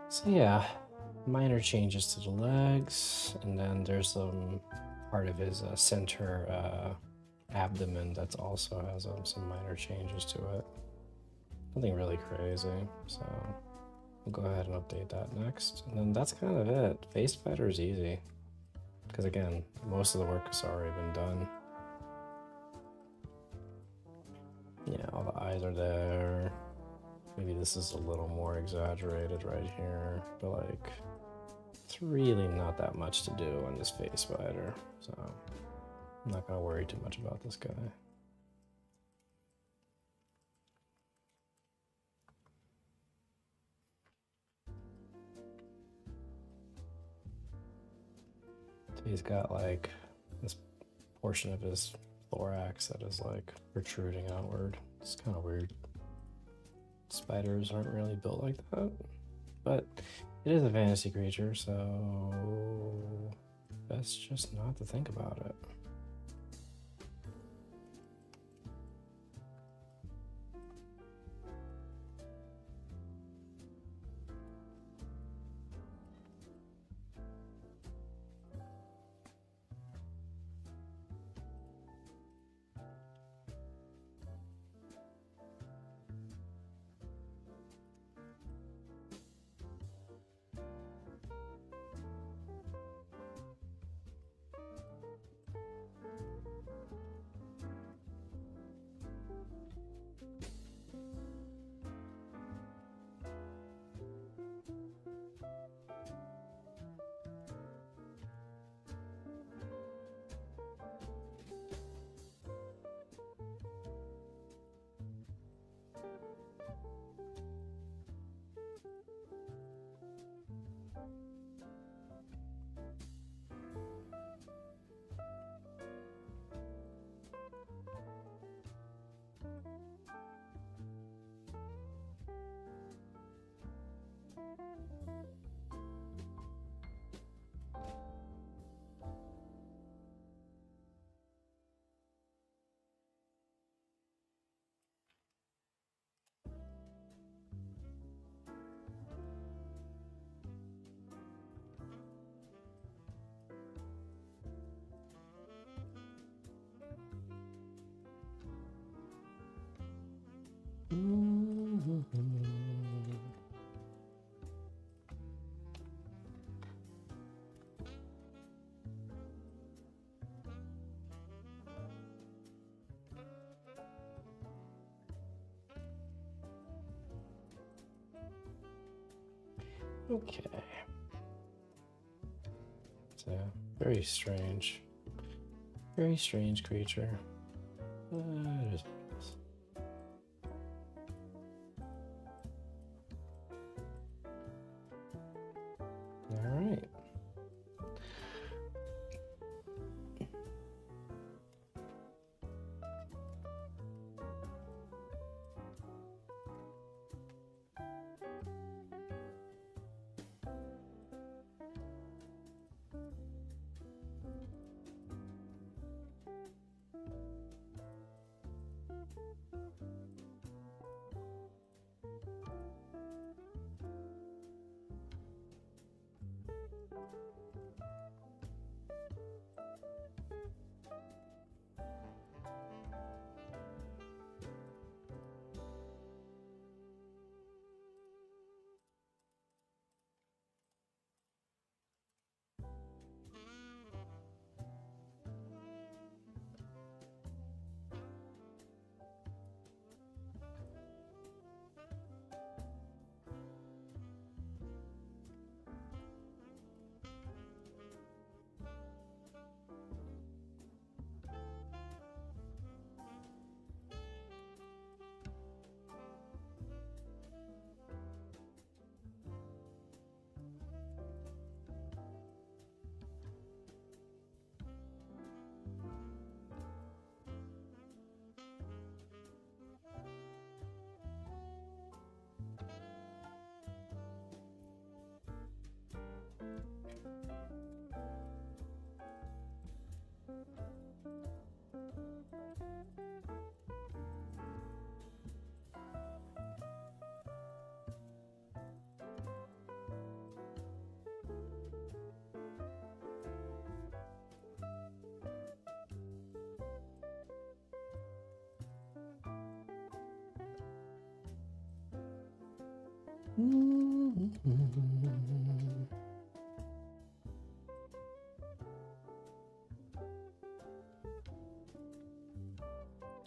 So yeah, minor changes to the legs, and then there's some part of his center abdomen that also has some minor changes to it. Nothing really crazy, so we'll go ahead and update that next. And then that's kind of it. Face Fighter is easy, because again, most of the work has already been done. Yeah, all the eyes are there. Maybe this is a little more exaggerated right here, but like, it's really not that much to do on this face spider, so I'm not gonna worry too much about this guy. So he's got like this portion of his thorax that is like protruding outward. It's kind of weird. Spiders aren't really built like that, but it is a fantasy creature, so best just not to think about it. Okay. It's a very strange creature. It is. All right. So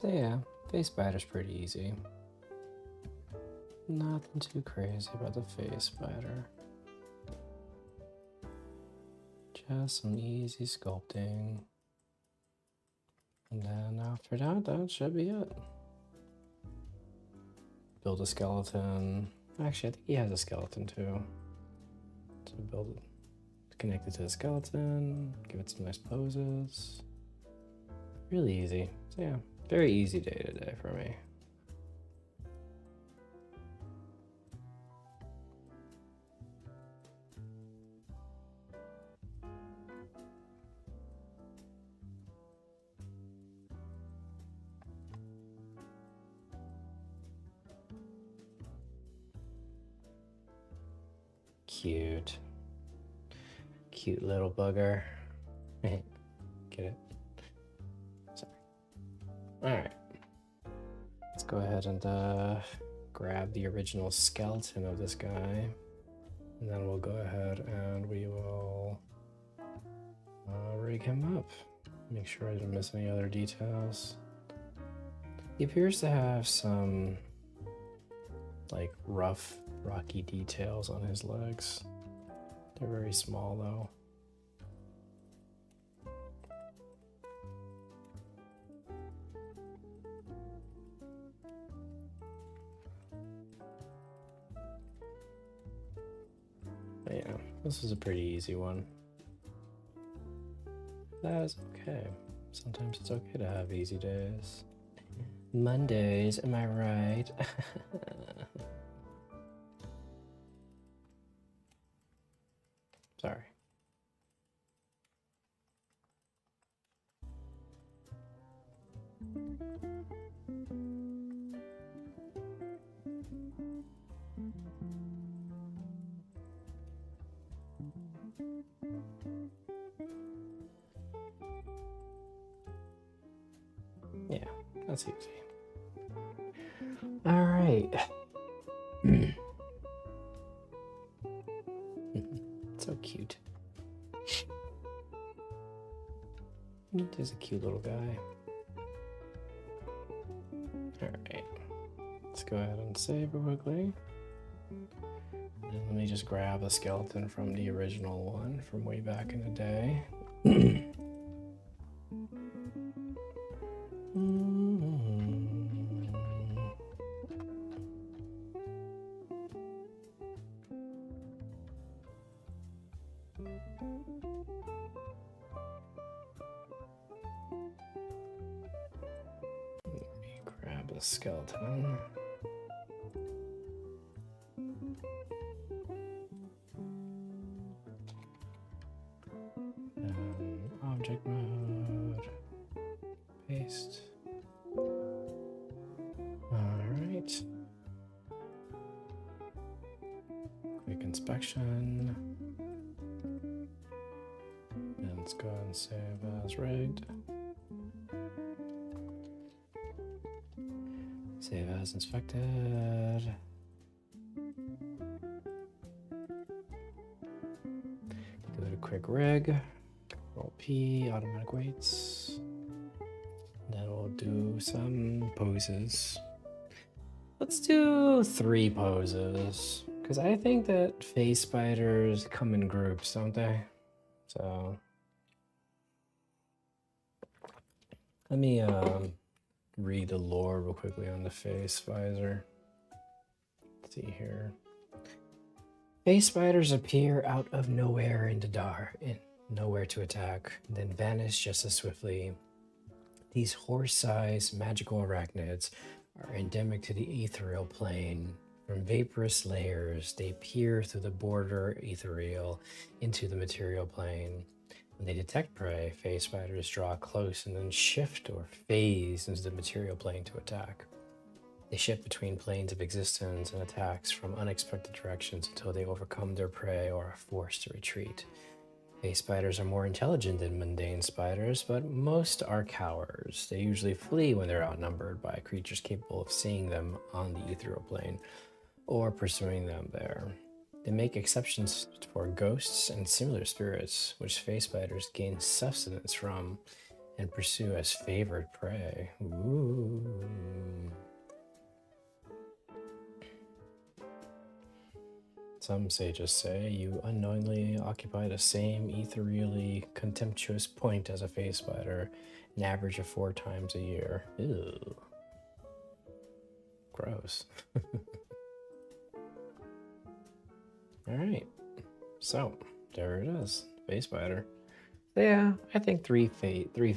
yeah, face spider's pretty easy. Nothing too crazy about the face spider. Just some easy sculpting. And then after that, that should be it. Build a skeleton. Actually, I think he has a skeleton too. So build it, connect it to the skeleton, give it some nice poses. Really easy. So yeah, very easy day today for me. Cute. Cute little bugger. Get it? Sorry. Alright. Let's go ahead and grab the original skeleton of this guy. And then we'll go ahead and we will rig him up. Make sure I didn't miss any other details. He appears to have some like rough, rocky details on his legs. They're very small though. But yeah, this is a pretty easy one. That is okay. Sometimes it's okay to have easy days. Mondays, am I right? Sorry. Yeah, that's easy. All right. So cute. He's a cute little guy. All right. Let's go ahead and save real quickly. And let me just grab a skeleton from the original one from way back in the day. Grab the skeleton. Object mode. Paste. Alright. Quick inspection. And let's go and save as rigged. Save as inspected. Do a quick rig. Control P, automatic weights. Then we'll do some poses. Let's do 3 poses. Because I think that face spiders come in groups, don't they? So let me read the lore real quickly on the face visor. Let's see here. Face spiders appear out of nowhere in the dark, nowhere to attack, then vanish just as swiftly. These horse-sized magical arachnids are endemic to the ethereal plane. From vaporous layers, they peer through the border ethereal into the material plane. When they detect prey, face spiders draw close and then shift or phase into the material plane to attack. They shift between planes of existence and attacks from unexpected directions until they overcome their prey or are forced to retreat. Face spiders are more intelligent than mundane spiders, but most are cowards. They usually flee when they're outnumbered by creatures capable of seeing them on the ethereal plane. or pursuing them there. They make exceptions for ghosts and similar spirits, which face spiders gain sustenance from and pursue as favored prey. Ooh. Some sages say you unknowingly occupy the same ethereally contemptuous point as a face spider, an average of 4 times a year. Ew. Gross. Alright, so there it is, face spider. Yeah, I think three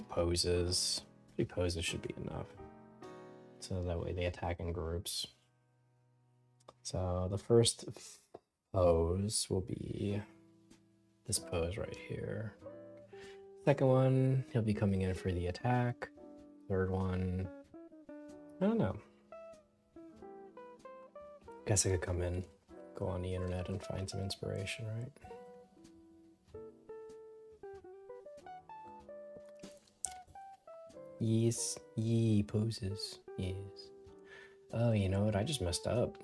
poses. 3 poses should be enough. So that way they attack in groups. So the first pose will be this pose right here. Second one, he'll be coming in for the attack. Third one, I don't know. Guess I could come in, go on the internet and find some inspiration, right? Yes, yee poses, yes. Oh, you know what? I just messed up.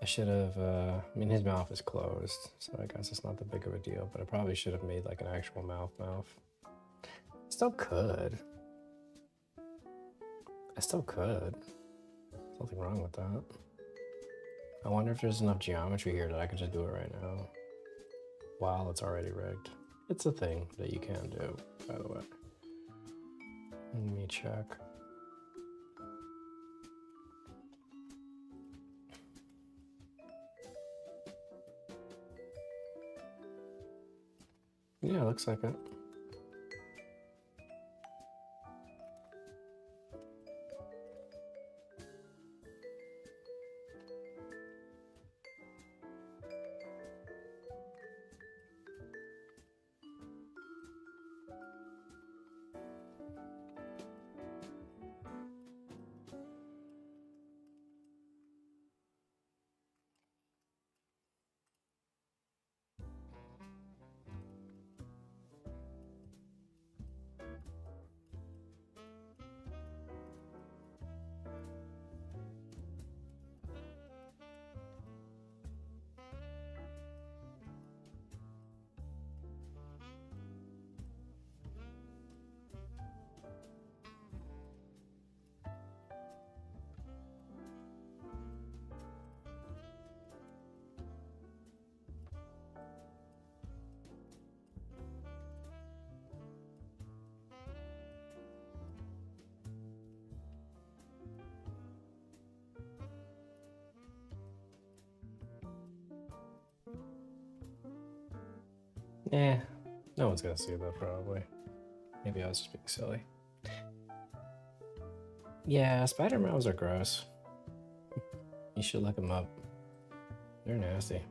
I should have, I mean, his mouth is closed, so I guess it's not that big of a deal, but I probably should have made like an actual mouth. Still could. I still could. There's nothing wrong with that. I wonder if there's enough geometry here that I could just do it right now. While it's already rigged. It's a thing that you can do, by the way. Let me check. Yeah, looks like it. Eh, no one's gonna see that probably. Maybe I was just being silly. Yeah, spider mouths are gross. You should look them up. They're nasty.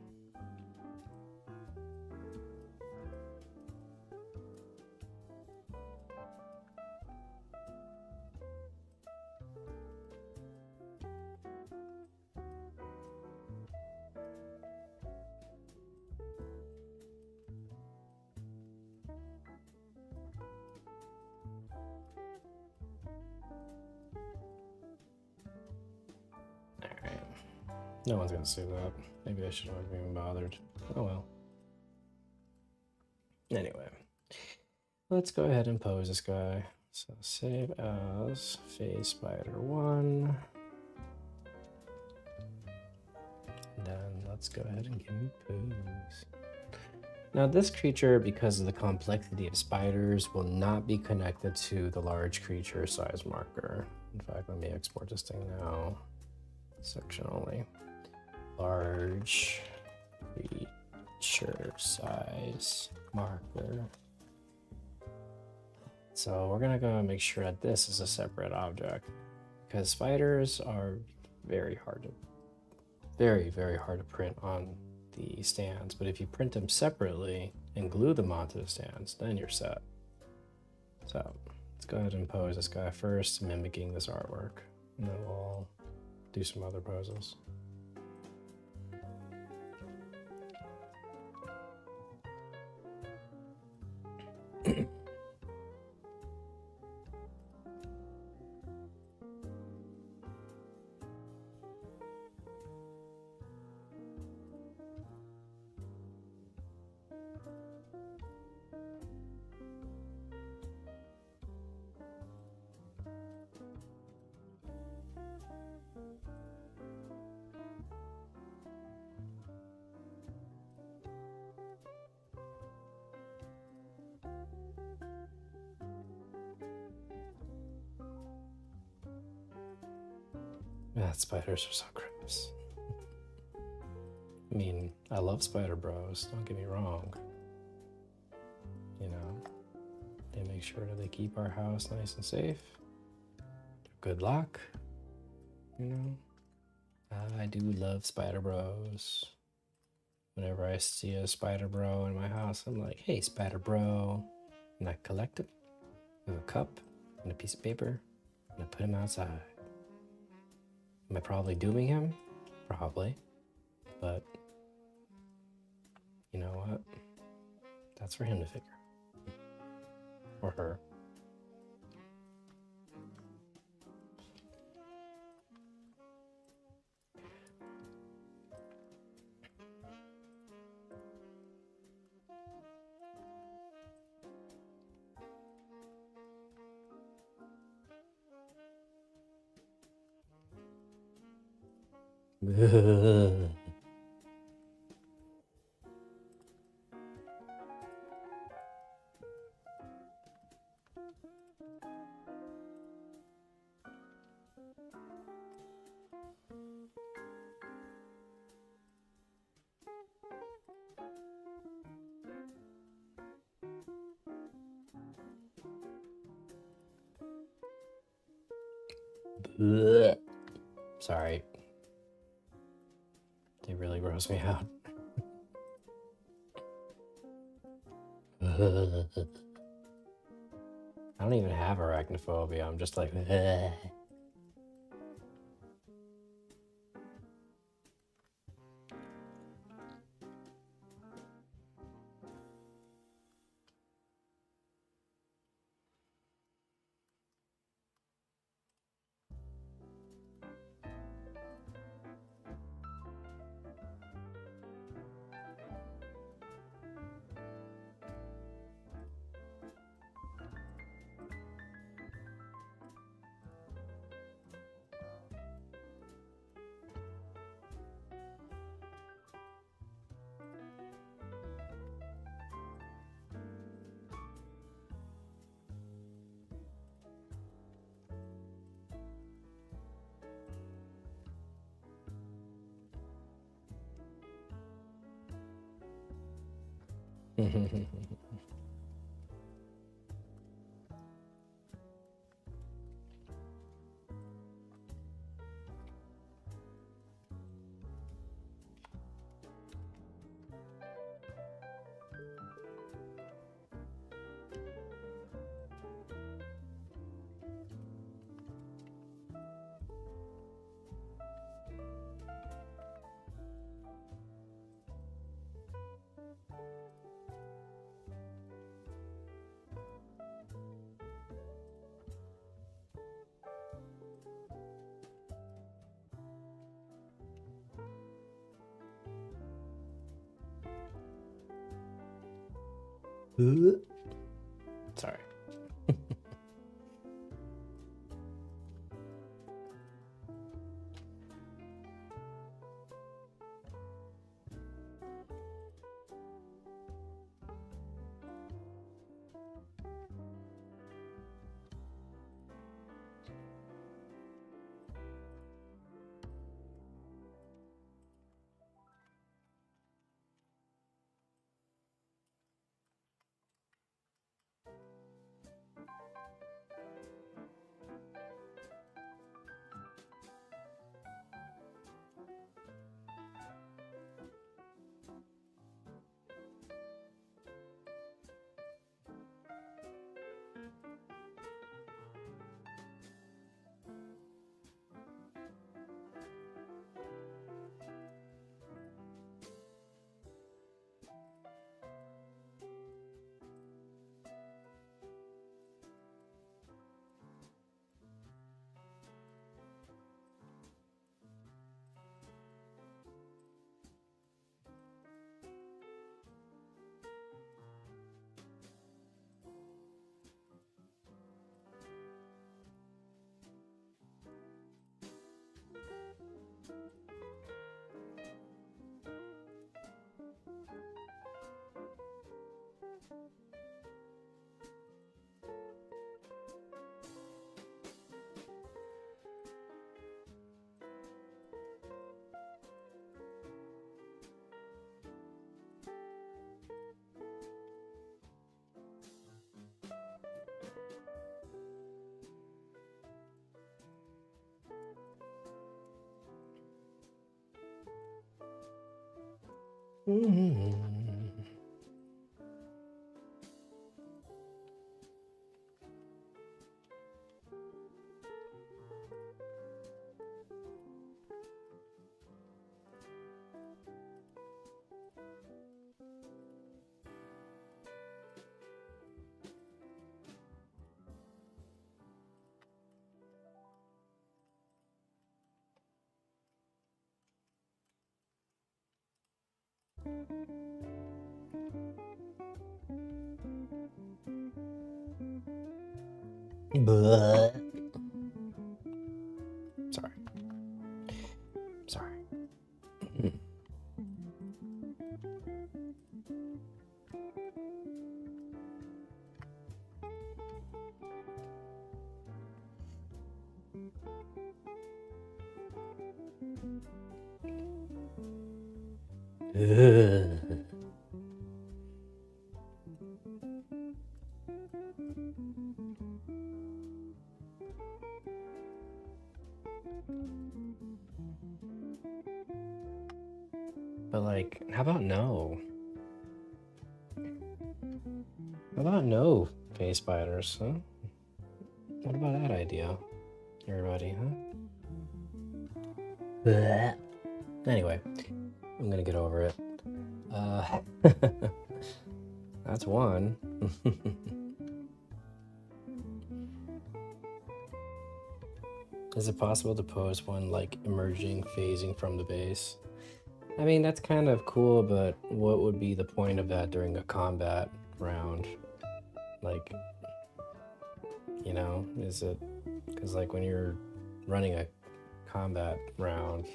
No one's gonna see that. Maybe I shouldn't have even bothered. Oh well. Anyway, let's go ahead and pose this guy. So save as face spider 1. And then let's go ahead and give him pose. Now this creature, because of the complexity of spiders, will not be connected to the large creature size marker. In fact, let me export this thing now. Section only. Large creature size marker. So we're gonna go make sure that this is a separate object, because spiders are very hard to print on the stands. But if you print them separately and glue them onto the stands, then you're set. So let's go ahead and pose this guy first, mimicking this artwork, and then we'll do some other poses. Spiders are so gross. I mean, I love spider bros, don't get me wrong. You know, they make sure that they keep our house nice and safe. Good luck. You know, I do love spider bros. Whenever I see a spider bro in my house, I'm like, hey, spider bro. And I collect him with a cup and a piece of paper, and I put him outside. Am I probably dooming him? Probably. But you know what? That's for him to figure. Or her. Sorry. They really gross me out. I don't even have arachnophobia. I'm just like, sorry. But sorry. But like, how about no? How about no face spiders, huh? What about that idea, everybody, huh? Anyway, I'm gonna get over it. That's one. Is it possible to pose one like emerging, phasing from the base? I mean, that's kind of cool, but what would be the point of that during a combat round? Like, you know, is it because like when you're running a combat round,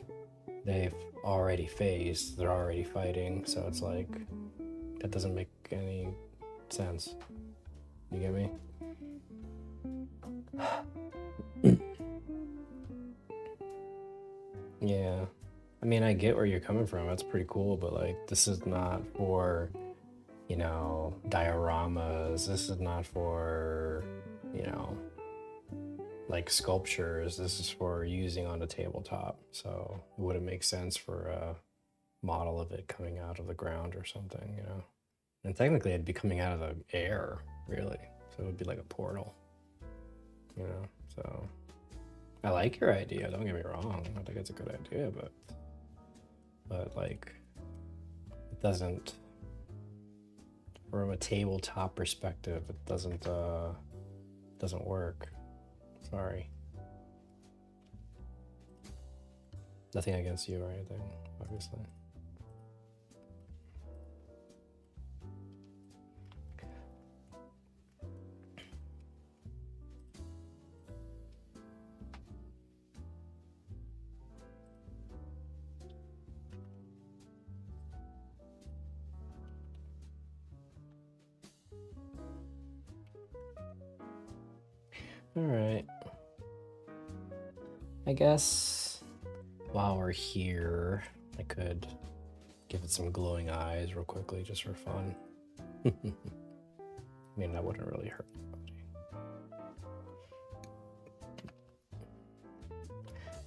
they've already phased, they're already fighting, so it's like that doesn't make any sense. You get me? Yeah. I mean, I get where you're coming from. That's pretty cool, but like, this is not for, you know, dioramas. This is not for, you know, like sculptures. This is for using on a tabletop. So it wouldn't make sense for a model of it coming out of the ground or something, you know. And technically, it'd be coming out of the air, really. So it would be like a portal, you know. So I like your idea. Don't get me wrong. I think it's a good idea, but like, it doesn't. From a tabletop perspective, it doesn't work. Sorry. Nothing against you or anything, obviously. All right. I guess while we're here, I could give it some glowing eyes real quickly just for fun. I mean, that wouldn't really hurt anybody.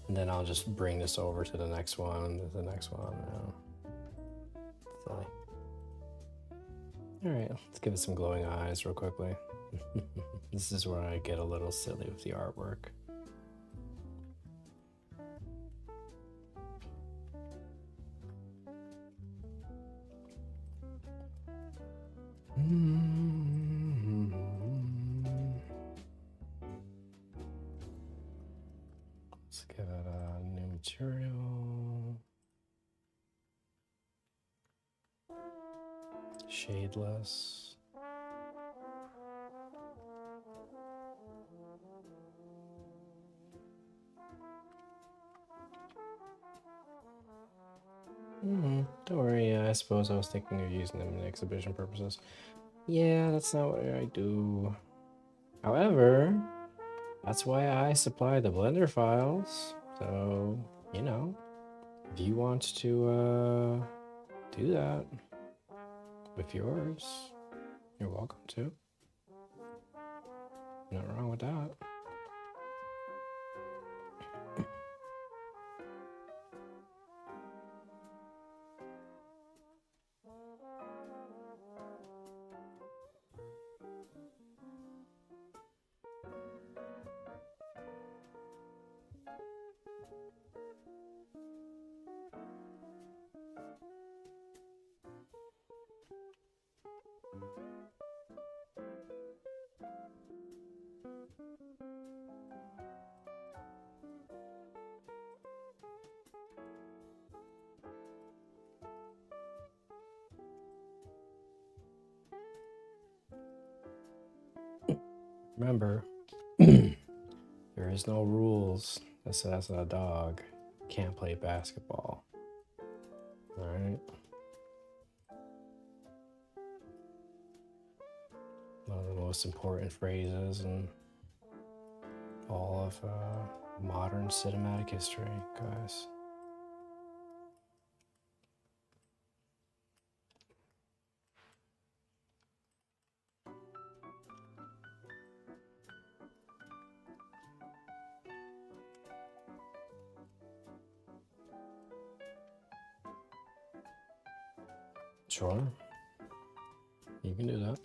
And then I'll just bring this over to the next one, you know. Silly. All right, let's give it some glowing eyes real quickly. This is where I get a little silly with the artwork. Let's give it a new material. Shadeless. Don't worry, I suppose I was thinking of using them in exhibition purposes. Yeah, that's not what I do. However, that's why I supply the Blender files. So, you know, if you want to do that with yours, you're welcome to. Nothing wrong with that. Remember, there is no rules that says a dog can't play basketball. All right. One of the most important phrases in all of modern cinematic history, guys. Sure. You can do that.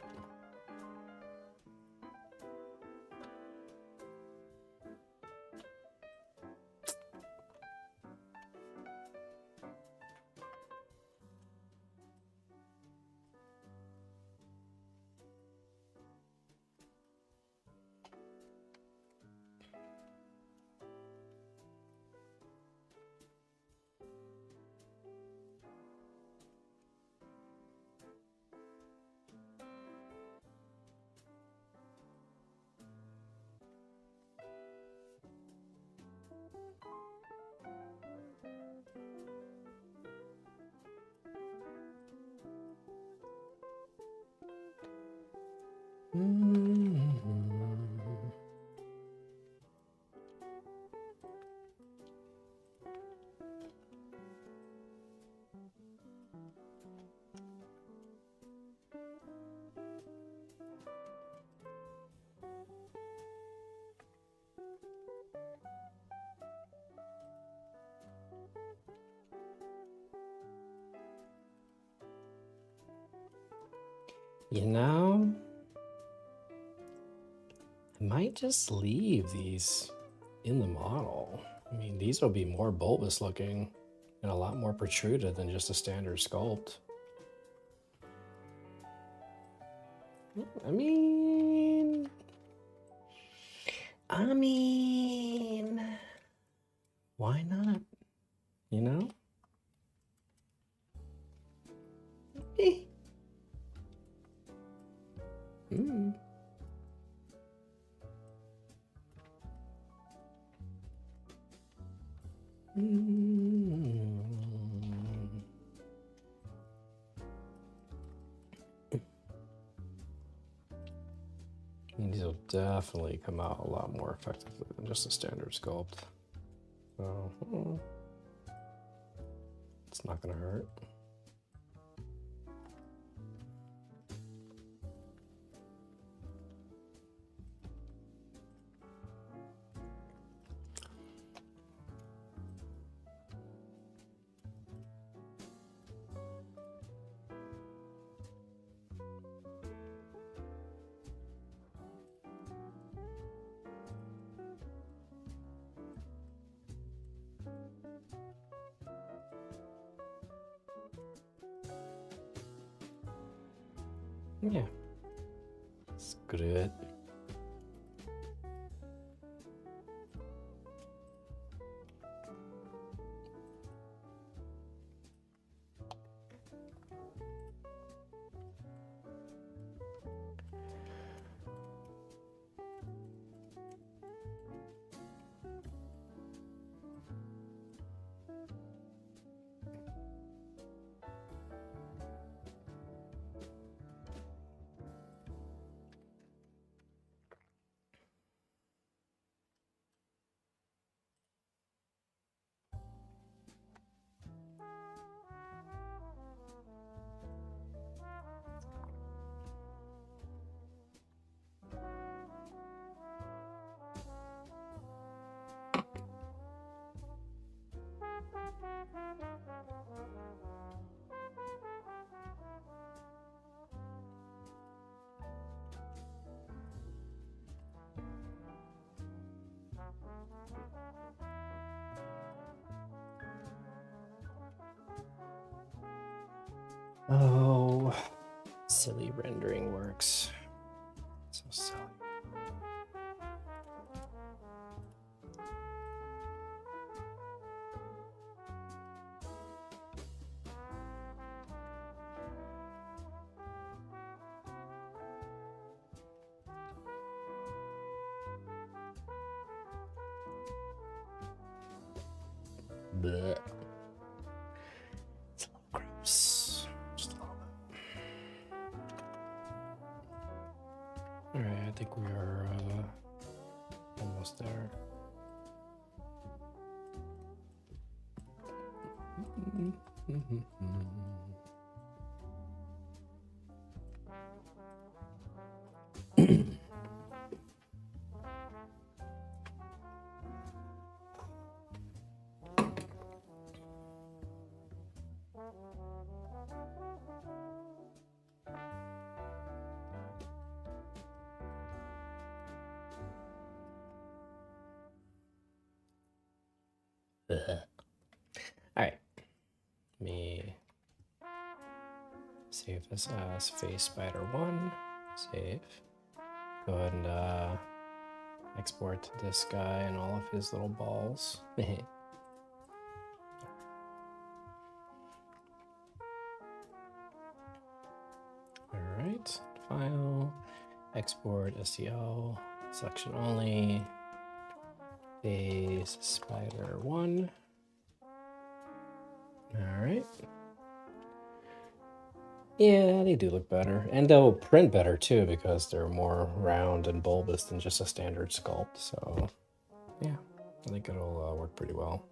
You know, I might just leave these in the model. I mean, these will be more bulbous looking and a lot more protruded than just a standard sculpt. I mean, why not? You know? These will definitely come out a lot more effectively than just a standard sculpt. So, it's not going to hurt. Yeah. Screw it. Oh, silly rendering works. So silly. Blech. It's a little gross. Just a little bit. Alright, I think we are almost there. Alright. Let me save this as face spider 1. Save. Go ahead and export this guy and all of his little balls. Alright. File. Export STL. Selection only. Face spider 1. Alright. Yeah, they do look better. And they'll print better too because they're more round and bulbous than just a standard sculpt. So, yeah, I think it'll work pretty well.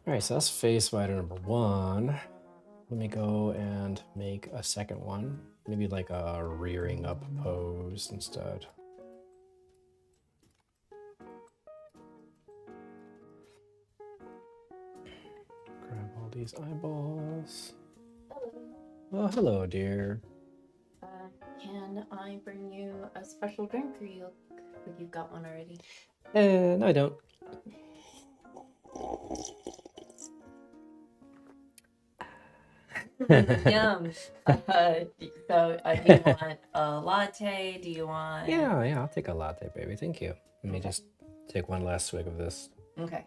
Alright, so that's face spider number 1. Let me go and make a second one. Maybe like a rearing up pose instead. Grab all these eyeballs. Oh, hello, dear. Can I bring you a special drink, or you've got one already? No, I don't. Yum. So, do you want a latte? Do you want? Yeah, I'll take a latte, baby. Thank you. Let me just take one last swig of this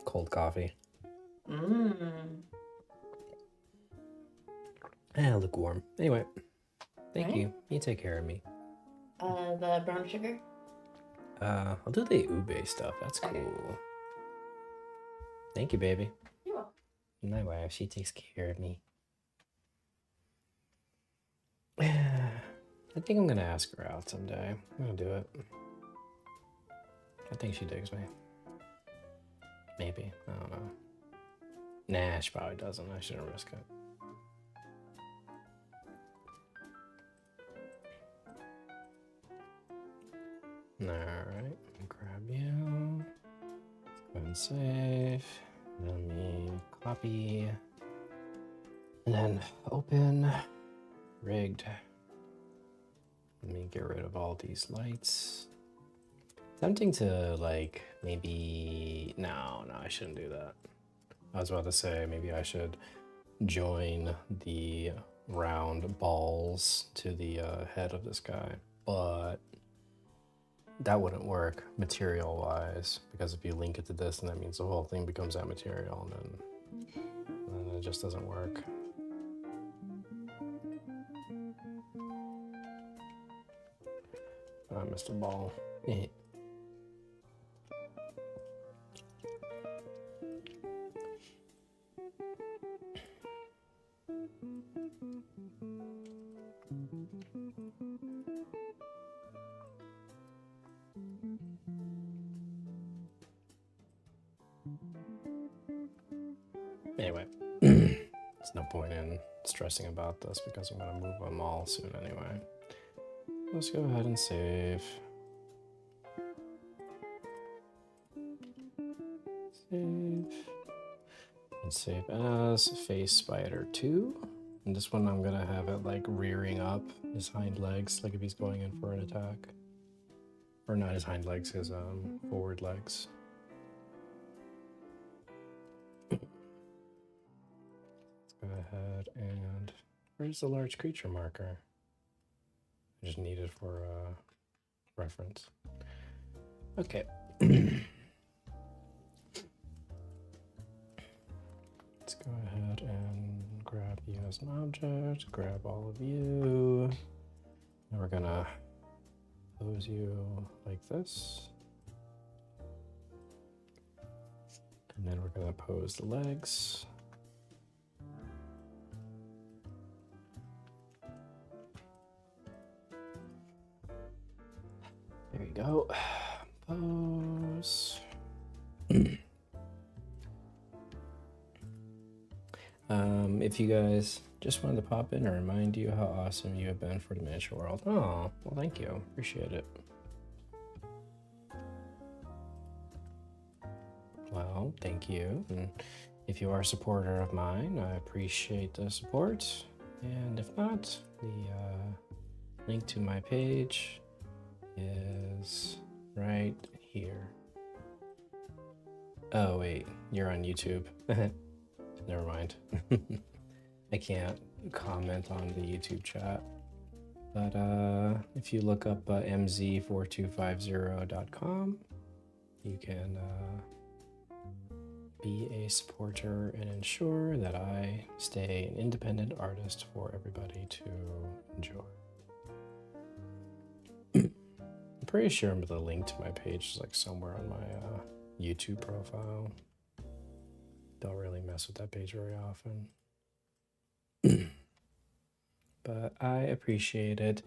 cold coffee. Lukewarm. Anyway, thank you. You take care of me. The brown sugar? I'll do the ube stuff. That's cool. Okay. Thank you, baby. You're welcome. My wife, she takes care of me. I think I'm gonna ask her out someday. I'm gonna do it. I think she digs me. Maybe. I don't know. Nah, she probably doesn't. I shouldn't risk it. Alright, grab you. Let's go ahead and save. Let me copy. And then open. Rigged. Let me get rid of all these lights. Tempting to like maybe no, I shouldn't do that. I was about to say maybe I should join the round balls to the head of this guy, but that wouldn't work material wise, because if you link it to this, then that means the whole thing becomes that material, and then it just doesn't work. I missed a ball. Anyway, there's no point in stressing about this because I'm going to move them all soon anyway. Let's go ahead and save. Save. And save as face spider 2. And this one I'm going to have it like rearing up his hind legs, like if he's going in for an attack. Or not his hind legs, his forward legs. Let's go ahead and... Where's the large creature marker? I just need it for reference. Okay. Let's go ahead and grab you as an object, grab all of you. And we're gonna pose you like this. And then we're gonna pose the legs. There you go. Pose. If you guys just wanted to pop in and remind you how awesome you have been for the miniature world. Oh, well, thank you. Appreciate it. Well, thank you. And if you are a supporter of mine, I appreciate the support. And if not, the link to my page is right here. Oh, wait, you're on YouTube. Never mind. I can't comment on the YouTube chat. But if you look up mz4250.com, you can be a supporter and ensure that I stay an independent artist for everybody to enjoy. I'm pretty sure the link to my page is like somewhere on my YouTube profile. Don't really mess with that page very often. But I appreciate it.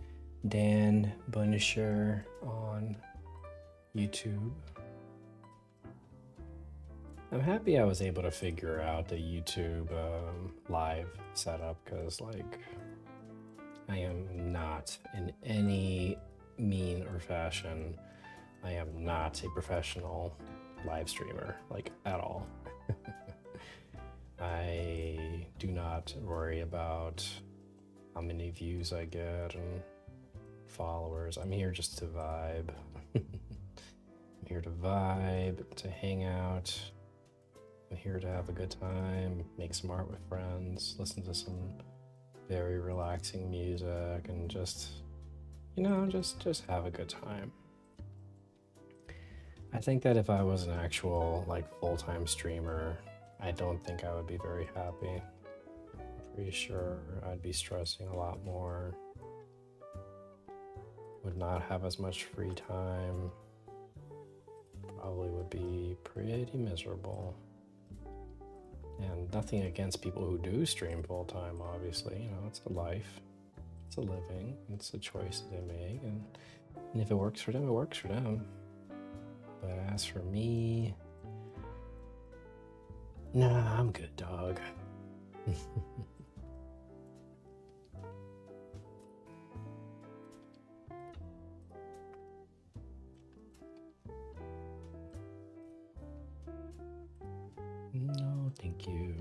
Dan Bunisher on YouTube. I'm happy I was able to figure out the YouTube live setup, because like I am not in any mean or fashion, I am not a professional live streamer, like at all. I do not worry about how many views I get and followers. I'm here just to vibe. I'm here to vibe, to hang out. I'm here to have a good time, make some art with friends, listen to some very relaxing music, and just, you know, just have a good time. I think that if I was an actual like full-time streamer, I don't think I would be very happy. Pretty sure I'd be stressing a lot more, would not have as much free time, probably would be pretty miserable. And nothing against people who do stream full time, obviously, you know, it's a life, it's a living, it's a choice that they make, and if it works for them, it works for them. But as for me, nah, I'm good, dog. No, thank you.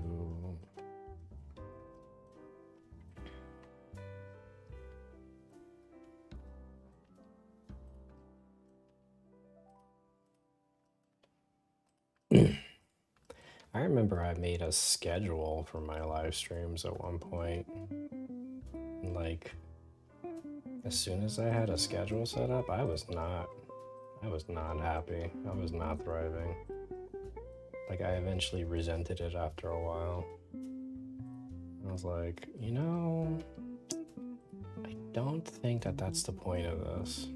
I remember I made a schedule for my live streams at one point. Like, as soon as I had a schedule set up, I was not happy. I was not thriving. Like, I eventually resented it after a while. I was like, you know, I don't think that that's the point of this.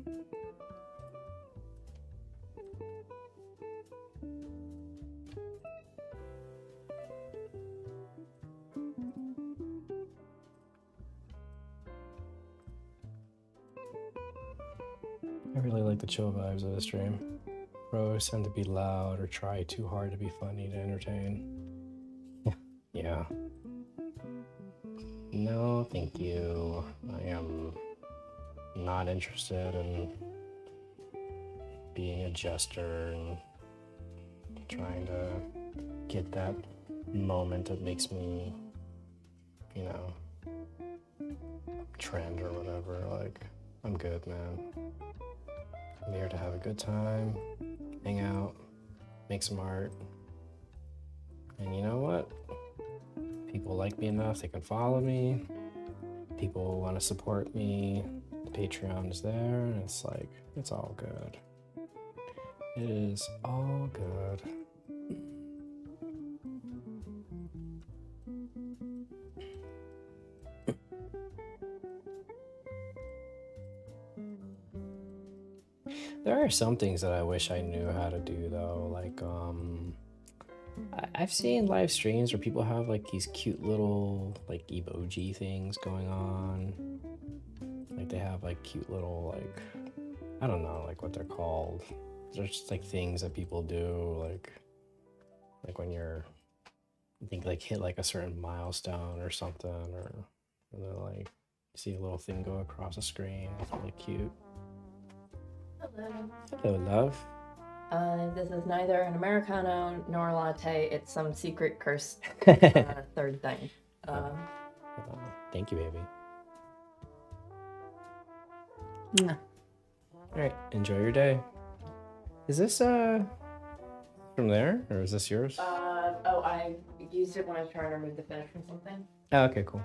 I really like the chill vibes of the stream. Pros tend to be loud or try too hard to be funny to entertain. Yeah. No, thank you. I am not interested in being a jester and trying to get that moment that makes me, you know, trend or whatever. Like, I'm good, man. I'm here to have a good time, hang out, make some art. And you know what? People like me enough, they can follow me. people want to support me, the Patreon is there, and it's like, it's all good. It is all good. There are some things that I wish I knew how to do though, like I've seen live streams where people have like these cute little like emoji things going on. Like they have like cute little like, I don't know like what they're called. They're just like things that people do like when you're, I think like hit like a certain milestone or something, or and then like you see a little thing go across the screen. It's really cute. Hello. Hello, love. This is neither an Americano nor a latte. It's some secret cursed third thing. Thank you, baby. Nah. All right, enjoy your day. Is this from there, or is this yours? Oh, I used it when I was trying to remove the finish from something. Oh, okay, cool.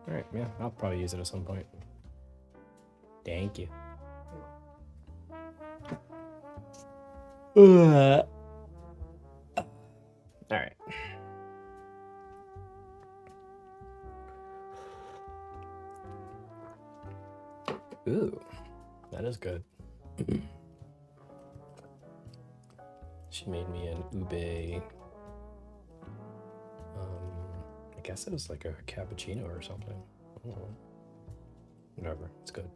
All right, yeah, I'll probably use it at some point. Thank you. All right. Ooh, that is good. She made me an ube. I guess it was like a cappuccino or something. I don't know. Whatever, it's good.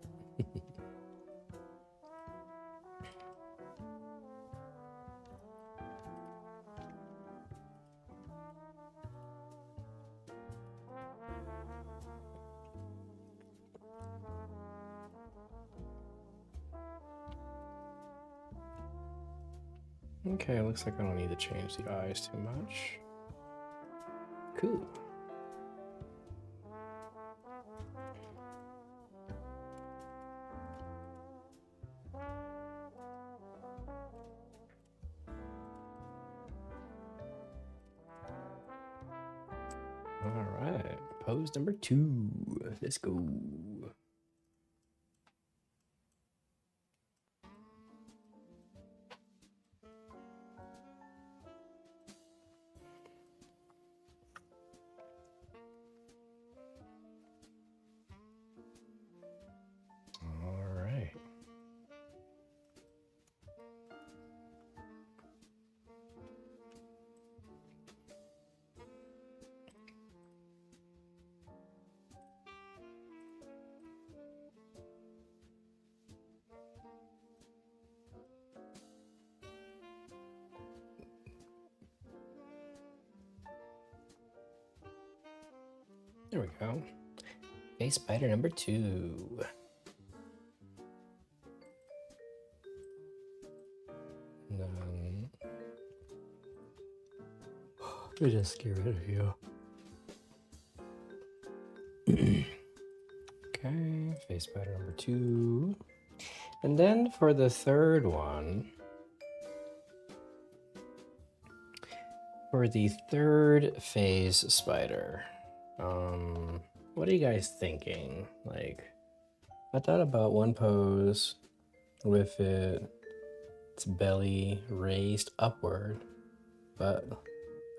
Okay, looks like I don't need to change the eyes too much. Cool. All right, pose number 2. Let's go. There we go. Face spider number 2. And then let me just get rid of you. Okay, face spider number 2. And then for the third one, for the third phase spider, what are you guys thinking? Like, I thought about one pose with its belly raised upward, but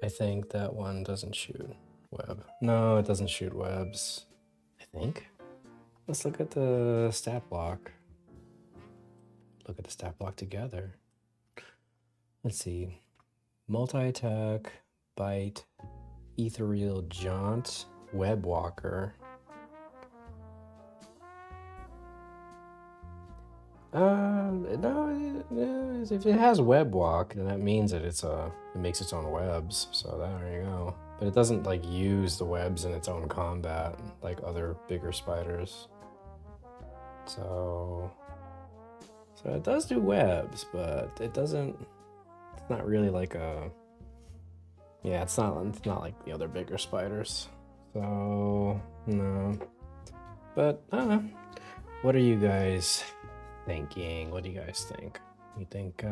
I think that one doesn't shoot web. No, it doesn't shoot webs, I think. Let's look at the stat block. Look at the stat block together. Let's see. Multi-attack, bite, ethereal jaunt, web walker. No, if it has web walk, then that means that it makes its own webs. So there you go. But it doesn't like use the webs in its own combat like other bigger spiders. So it does do webs, but it doesn't. It's not really like a. Yeah, it's not like the other bigger spiders. So no. But I don't know. What are you guys thinking? What do you guys think? You think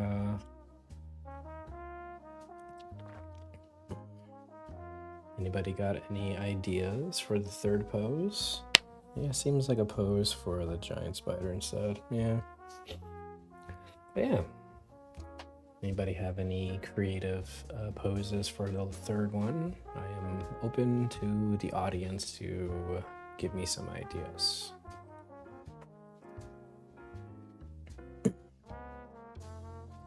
anybody got any ideas for the third pose? Yeah, seems like a pose for the giant spider instead. Yeah. But yeah. Anybody have any creative poses for the third one? I am open to the audience to give me some ideas.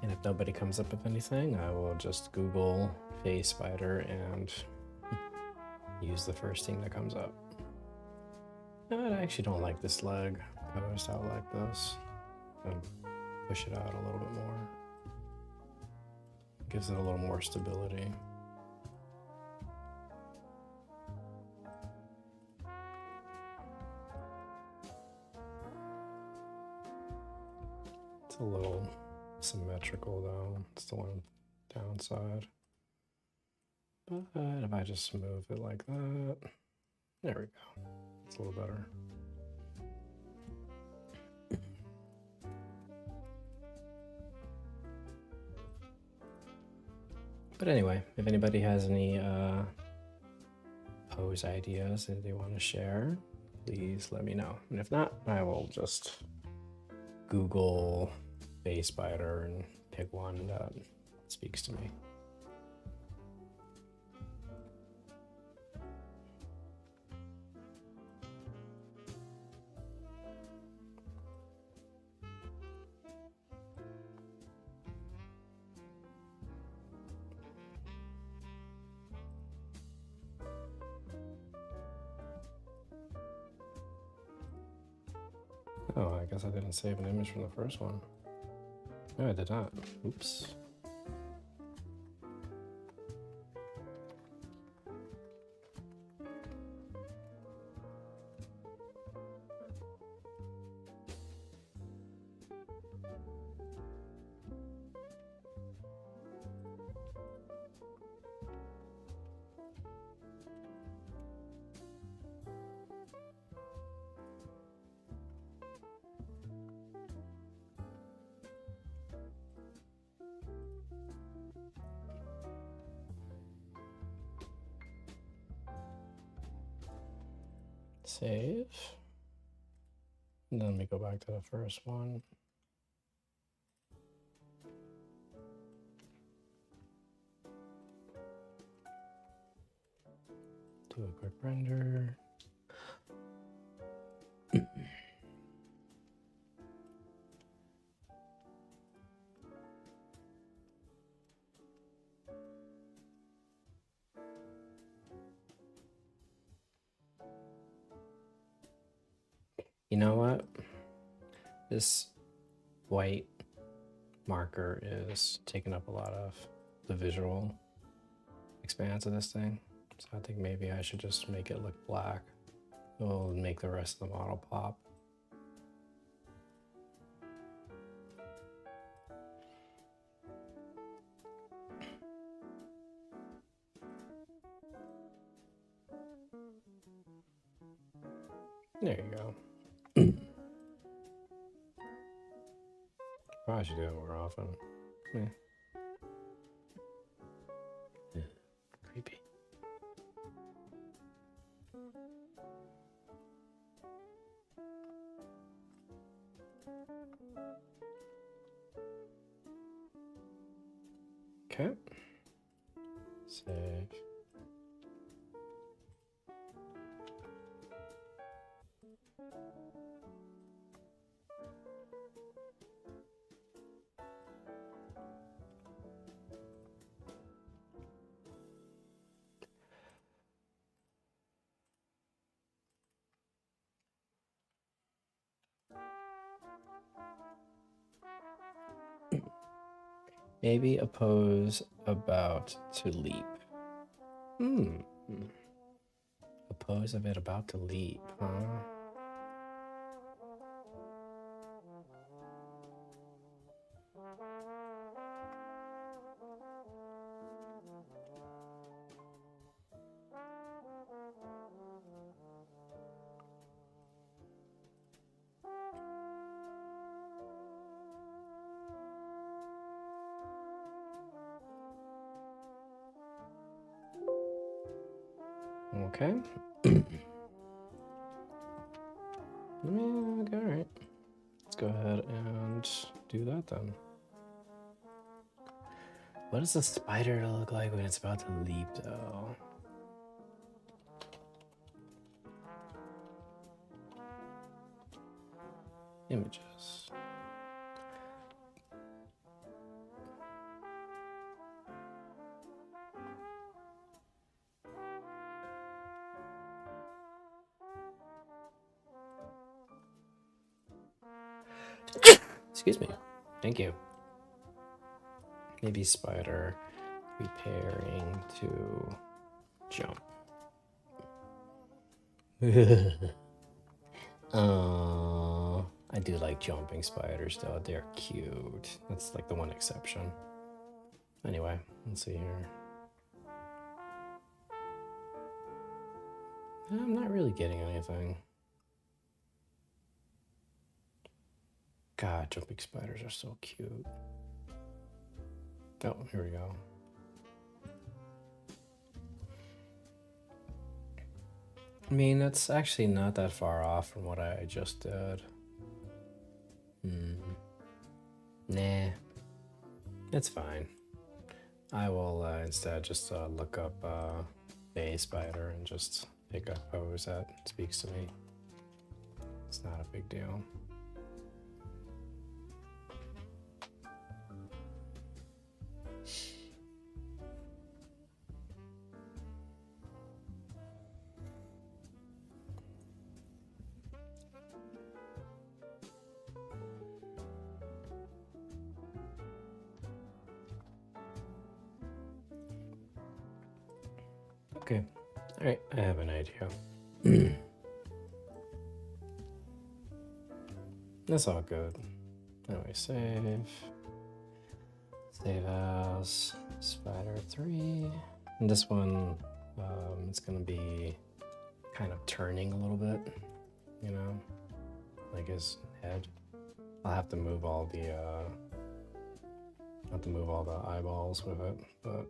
And if nobody comes up with anything, I will just Google face spider and use the first thing that comes up. No, I actually don't like this leg posed out like this. And push it out a little bit more. Gives it a little more stability. It's a little symmetrical though. It's the one downside. But if I just move it like that, there we go. It's a little better. But anyway, if anybody has any pose ideas that they want to share, please let me know. And if not, I will just Google face spider and pick one that speaks to me. Oh, I guess I didn't save an image from the first one. No, I did not. Oops. Save. And then we go back to the first one. Do a quick render. You know what? This white marker is taking up a lot of the visual expanse of this thing. So I think maybe I should just make it look black. It'll make the rest of the model pop. There you go. Probably should do it more often. Yeah. Creepy. Okay. Save. Maybe a pose about to leap. A pose of it about to leap, huh? Okay. like, all right, let's go ahead and do that then. What does the spider look like when it's about to leap, though? Images. Excuse me. Thank you. Maybe spider preparing to jump. I do like jumping spiders though. They're cute. That's like the one exception. Anyway, let's see here. I'm not really getting anything. God, jumping spiders are so cute. Oh, here we go. I mean, that's actually not that far off from what I just did. Nah, it's fine. I will instead just look up Bay Spider and just pick a pose that speaks to me. It's not a big deal. Okay, all right, I have an idea. That's all good. Anyway, save as spider 3. And this one, it's gonna be kind of turning a little bit, you know, like his head. I'll have to move all the eyeballs with it, but.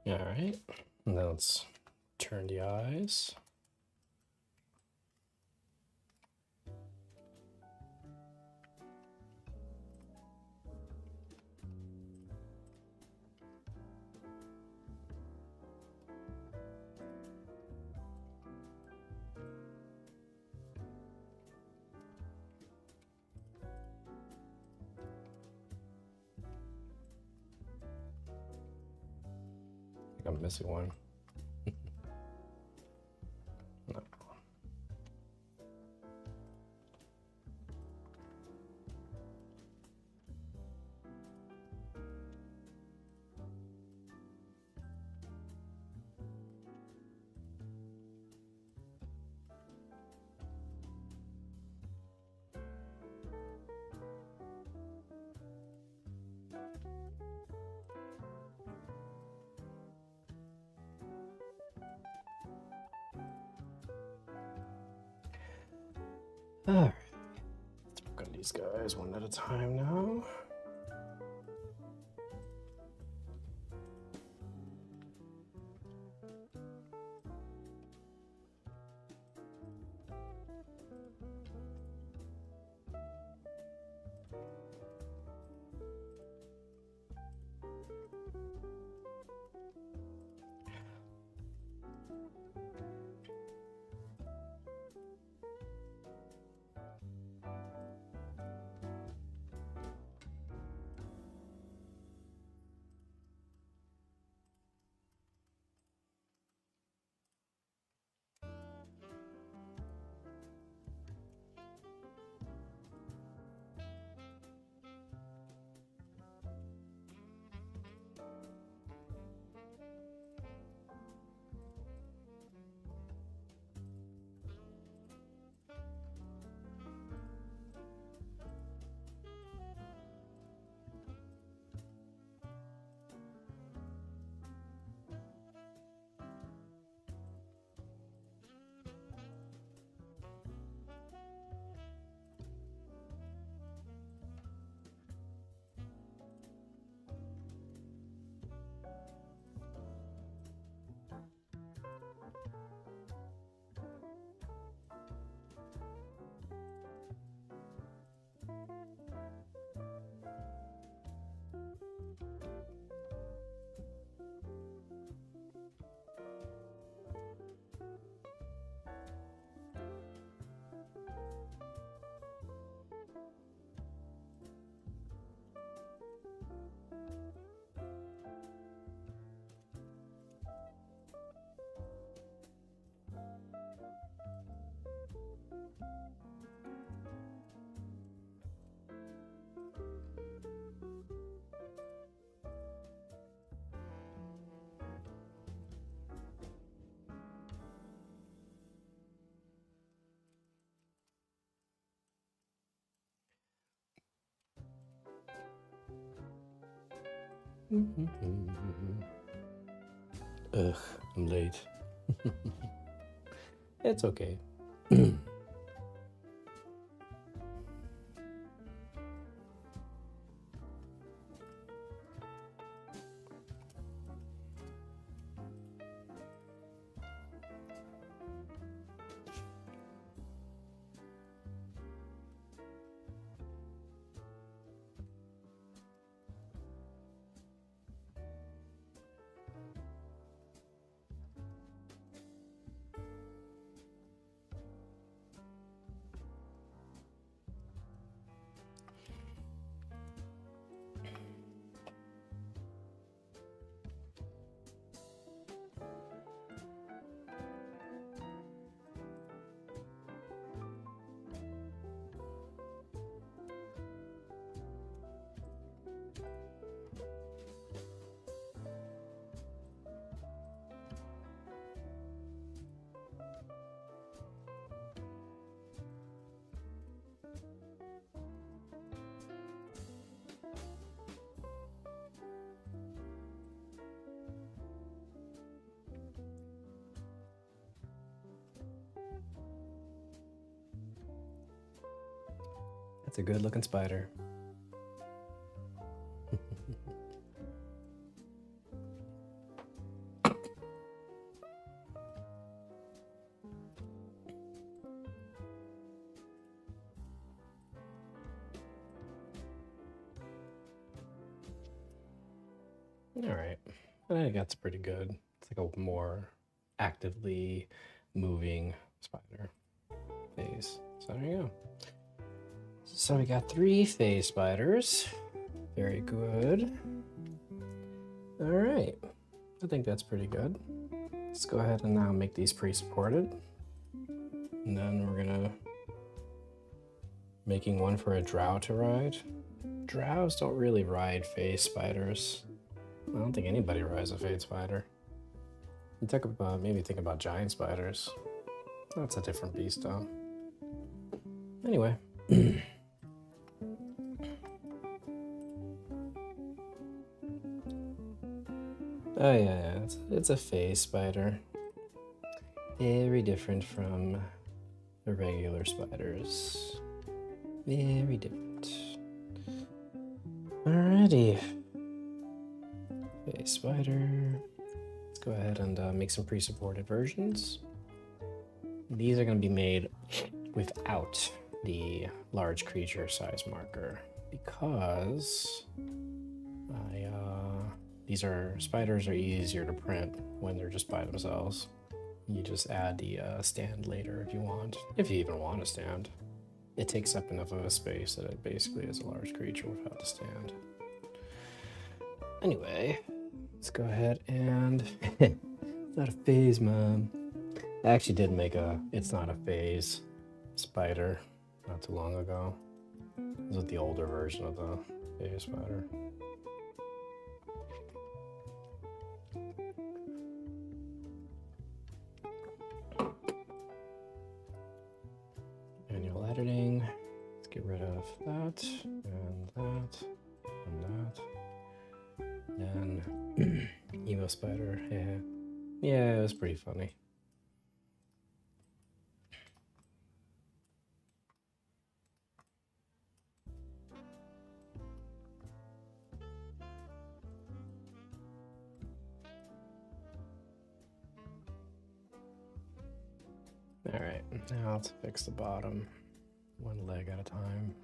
All right, now let's turn the eyes. I think I'm missing one. No. All right, let's work on these guys one at a time now. Ugh, I'm late. It's okay. That's a good looking spider. All right, I think that's pretty good. It's like a more actively moving spider phase. So there you go. So we got 3 phase spiders. Very good. All right, I think that's pretty good. Let's go ahead and now make these pre-supported. And then we're gonna making one for a drow to ride. Drows don't really ride phase spiders. I don't think anybody rides a phase spider. You talk about maybe think about giant spiders. That's a different beast though. Anyway. Oh yeah, it's a phase spider. Very different from the regular spiders. Very different. Alrighty. Phase spider. Let's go ahead and make some pre-supported versions. These are going to be made without the large creature size marker because these spiders are easier to print when they're just by themselves. You just add the stand later if you want, if you even want a stand. It takes up enough of a space that it basically is a large creature without the stand. Anyway, let's go ahead and it's not a phase, Mom. I actually did make a it's not a phase spider not too long ago. This is the older version of the phase spider. Manual editing. Let's get rid of that and that and that. Then emo spider. Yeah, it was pretty funny. All right, now let's fix the bottom, one leg at a time.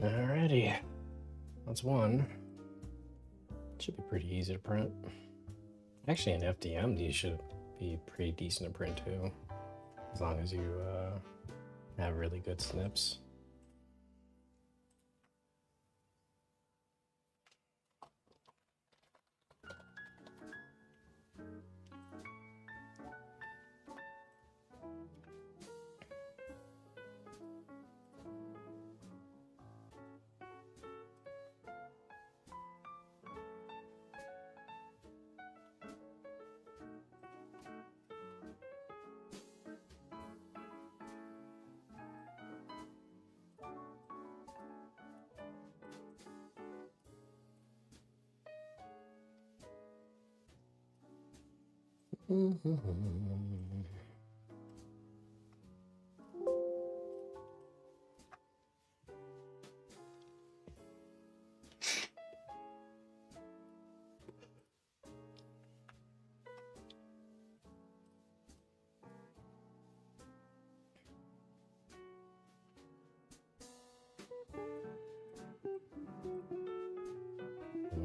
Alrighty, that's one. Should be pretty easy to print. Actually, in FDM, these should be pretty decent to print too, as long as you have really good snips.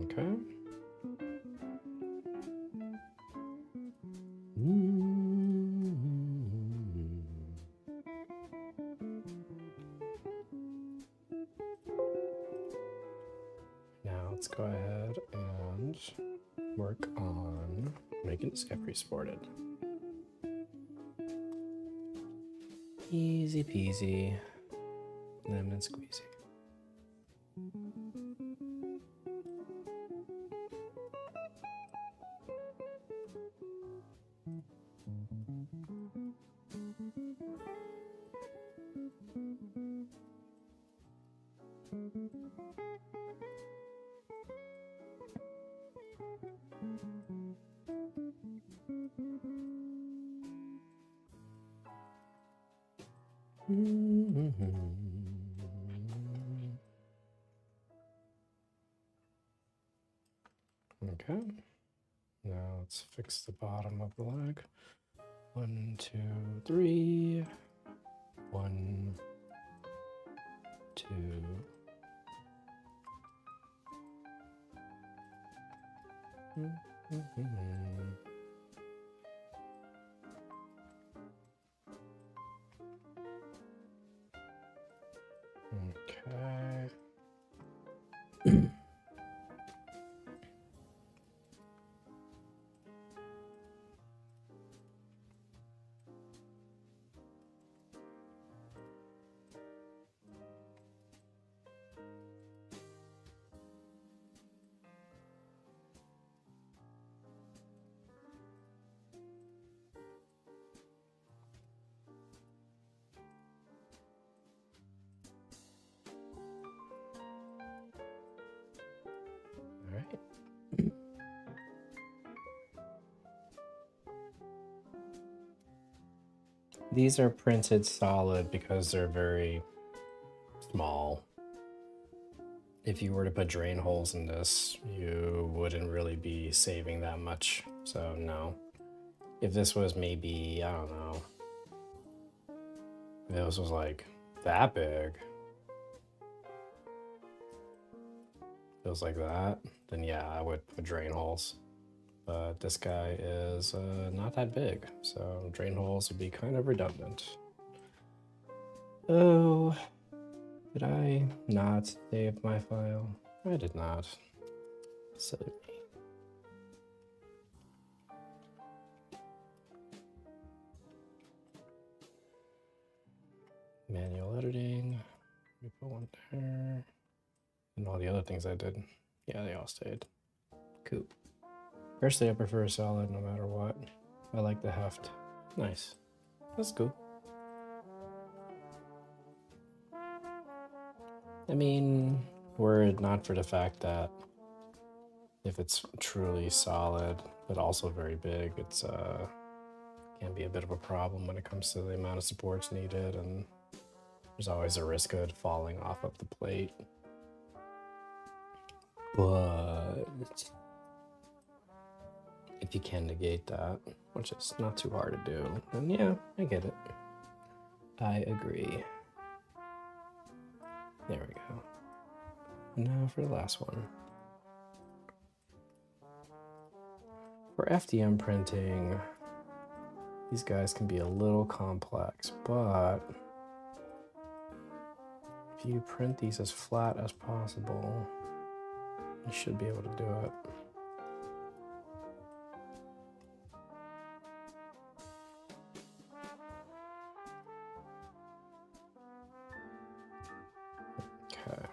Okay. Now let's go ahead and work on making this get pre-sported. Easy peasy, lemon squeezy. Okay, now let's fix the bottom of the leg. 1, 2, 3. 1, 2. Okay. All right. These are printed solid because they're very small. If you were to put drain holes in this, you wouldn't really be saving that much. So no. If this was maybe, I don't know, if this was like that big, if it was like that, then yeah, I would put drain holes. But this guy is not that big, so drain holes would be kind of redundant. Oh, did I not save my file? I did not. Silly me. Manual editing. Let me put one there. And all the other things I did. Yeah, they all stayed. Cool. Personally, I prefer solid no matter what. I like the heft. Nice. That's cool. I mean, were it not for the fact that if it's truly solid, but also very big, it's can be a bit of a problem when it comes to the amount of supports needed, and there's always a risk of it falling off of the plate. But if you can negate that, which is not too hard to do, then yeah, I get it. I agree. There we go. And now for the last one. For FDM printing, these guys can be a little complex, but if you print these as flat as possible, you should be able to do it. Okay.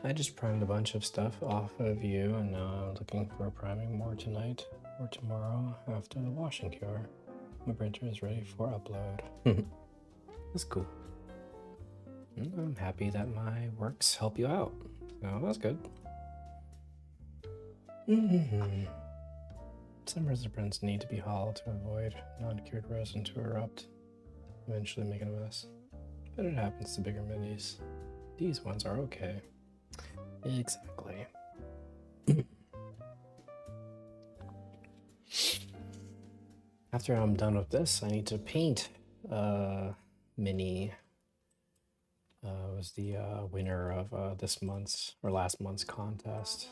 I just primed a bunch of stuff off of you, and now I'm looking for priming more tonight or tomorrow after the wash and cure. My printer is ready for upload. That's cool. I'm happy that my works help you out. So that's good. Some resin prints need to be hollow to avoid non-cured resin to erupt, eventually making a mess. But it happens to bigger minis. These ones are okay. Exactly. After I'm done with this, I need to paint mini. Was the winner of this month's or last month's contest.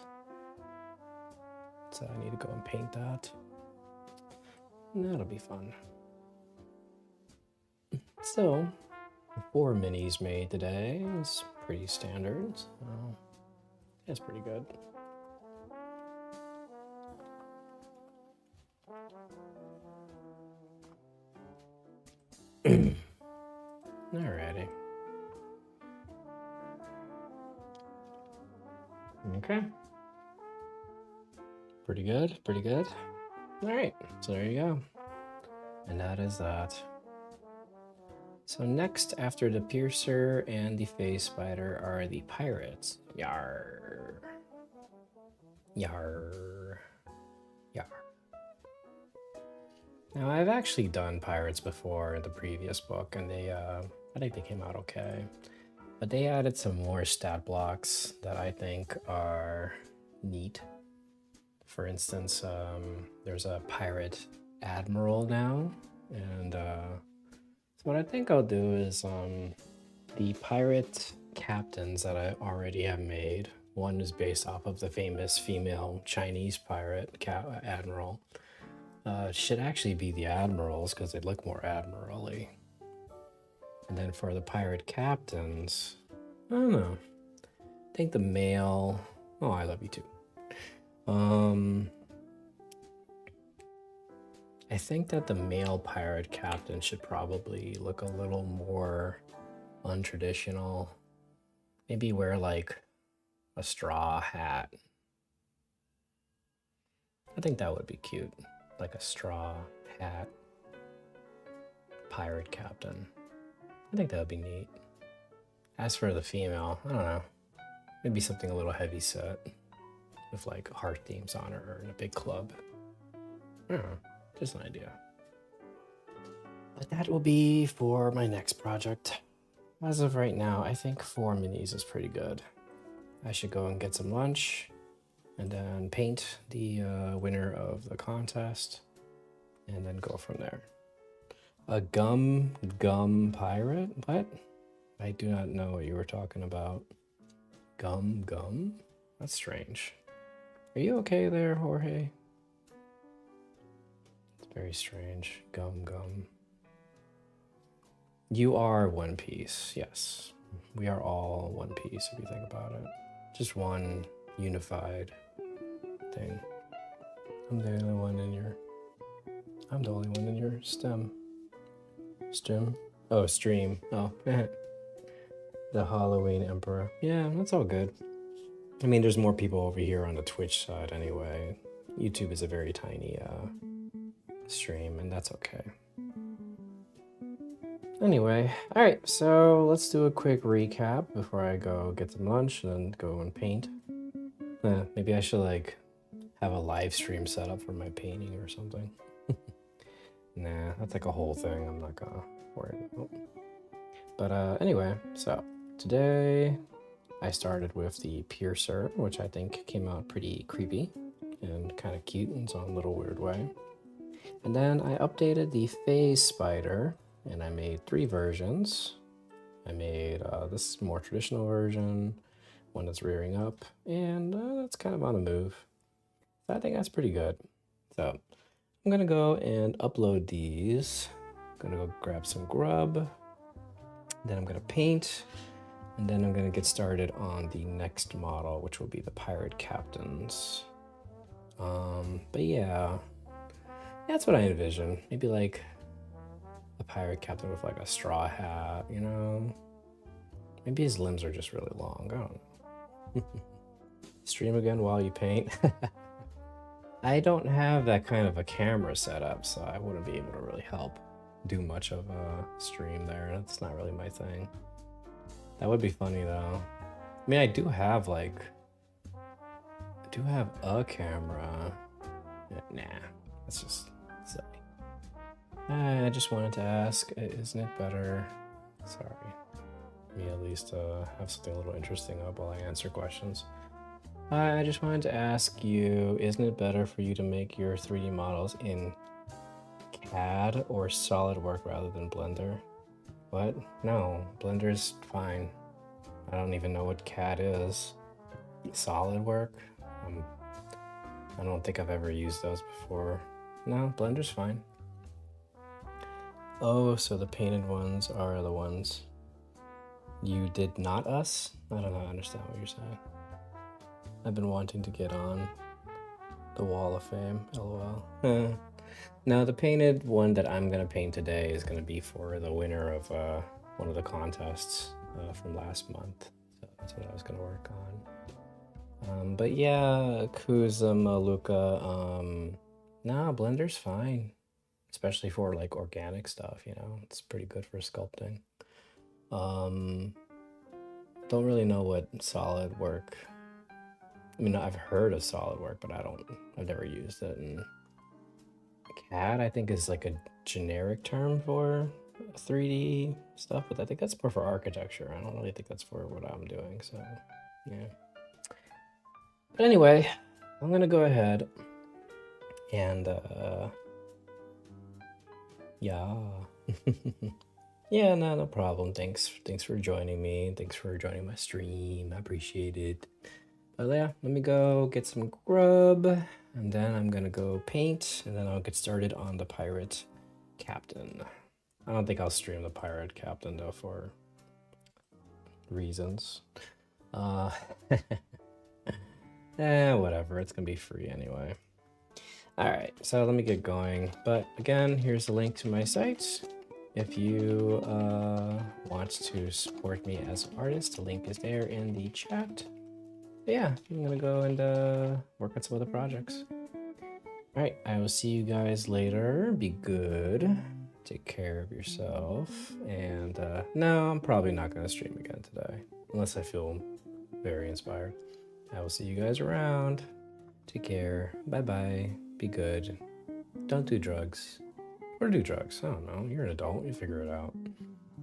So I need to go and paint that. And that'll be fun. So, 4 minis made today. It's pretty standard, so it's pretty good. Alrighty. Okay. Pretty good, pretty good. Alright, so there you go. And that is that. So next, after the piercer and the phase spider, are the pirates. Yar. Yar. Yar. Now, I've actually done pirates before in the previous book, and they, I think they came out okay. But they added some more stat blocks that I think are neat. For instance, there's a pirate admiral now, and so what I think I'll do is the pirate captains that I already have made. One is based off of the famous female Chinese pirate admiral. Should actually be the admirals because they look more admirally. And then for the pirate captains, I don't know. I think the male. Oh, I love you too. I think that the male pirate captain should probably look a little more untraditional. Maybe wear like a straw hat. I think that would be cute. Like a straw hat pirate captain. I think that would be neat. As for the female, I don't know. Maybe something a little heavy set with like heart themes on her and a big club. I don't know. Just an idea. But that will be for my next project. As of right now, I think 4 minis is pretty good. I should go and get some lunch and then paint the winner of the contest and then go from there. A gum pirate? What? I do not know what you were talking about. Gum? That's strange. Are you okay there, Jorge? It's very strange. Gum. You are One Piece, yes. We are all One Piece if you think about it. Just one unified thing. I'm the only one in your stem. Stream? Oh, stream. Oh, the Halloween Emperor. Yeah, that's all good. I mean, there's more people over here on the Twitch side anyway. YouTube is a very tiny stream, and that's okay. Anyway, alright, so let's do a quick recap before I go get some lunch and then go and paint. Maybe I should like have a live stream set up for my painting or something. Nah, that's like a whole thing I'm not gonna worry about. But anyway, so today I started with the piercer, which I think came out pretty creepy and kind of cute in its own little weird way. And then I updated the phase spider, and I made 3 versions. I made this more traditional version, one that's rearing up, and that's kind of on the move. So I think that's pretty good. So I'm gonna go and upload these. I'm gonna go grab some grub, then I'm gonna paint, and then I'm gonna get started on the next model, which will be the pirate captains. But yeah, that's what I envision. Maybe like a pirate captain with like a straw hat, you know? Maybe his limbs are just really long, I don't know. Stream again while you paint. I don't have that kind of a camera setup, so I wouldn't be able to really help do much of a stream there. That's not really my thing. That would be funny though. I mean, I do have a camera. Nah, that's just silly. I just wanted to ask, isn't it better? Sorry. Me at least have something a little interesting up while I answer questions. I just wanted to ask you, isn't it better for you to make your 3D models in CAD or SolidWorks rather than Blender? What? No, Blender's fine. I don't even know what CAD is. SolidWorks? I don't think I've ever used those before. No, Blender's fine. Oh, so the painted ones are the ones you did not us? I don't know, I understand what you're saying. I've been wanting to get on the Wall of Fame, lol. No, the painted one that I'm gonna paint today is gonna be for the winner of one of the contests from last month. So that's what I was gonna work on. But yeah, Kuzma, Luca, nah, Blender's fine. Especially for like organic stuff, you know, it's pretty good for sculpting. Don't really know what SolidWorks. I mean, I've heard of SolidWorks, but I've never used it. And CAD, I think, is like a generic term for 3D stuff, but I think that's more for architecture. I don't really think that's for what I'm doing, so yeah. But anyway, I'm gonna go ahead and yeah. Yeah, no problem. Thanks for joining me. Thanks for joining my stream. I appreciate it. But yeah, let me go get some grub, and then I'm gonna go paint, and then I'll get started on the pirate captain. I don't think I'll stream the pirate captain though, for reasons. Whatever, it's gonna be free anyway. Alright, so let me get going. But again, here's the link to my site. If you want to support me as an artist, the link is there in the chat. But yeah, I'm gonna go and work on some other projects. Alright, I will see you guys later. Be good. Take care of yourself. And no, I'm probably not gonna stream again today, unless I feel very inspired. I will see you guys around. Take care. Bye-bye. Be good. Don't do drugs. Or do drugs. I don't know. You're an adult. You figure it out.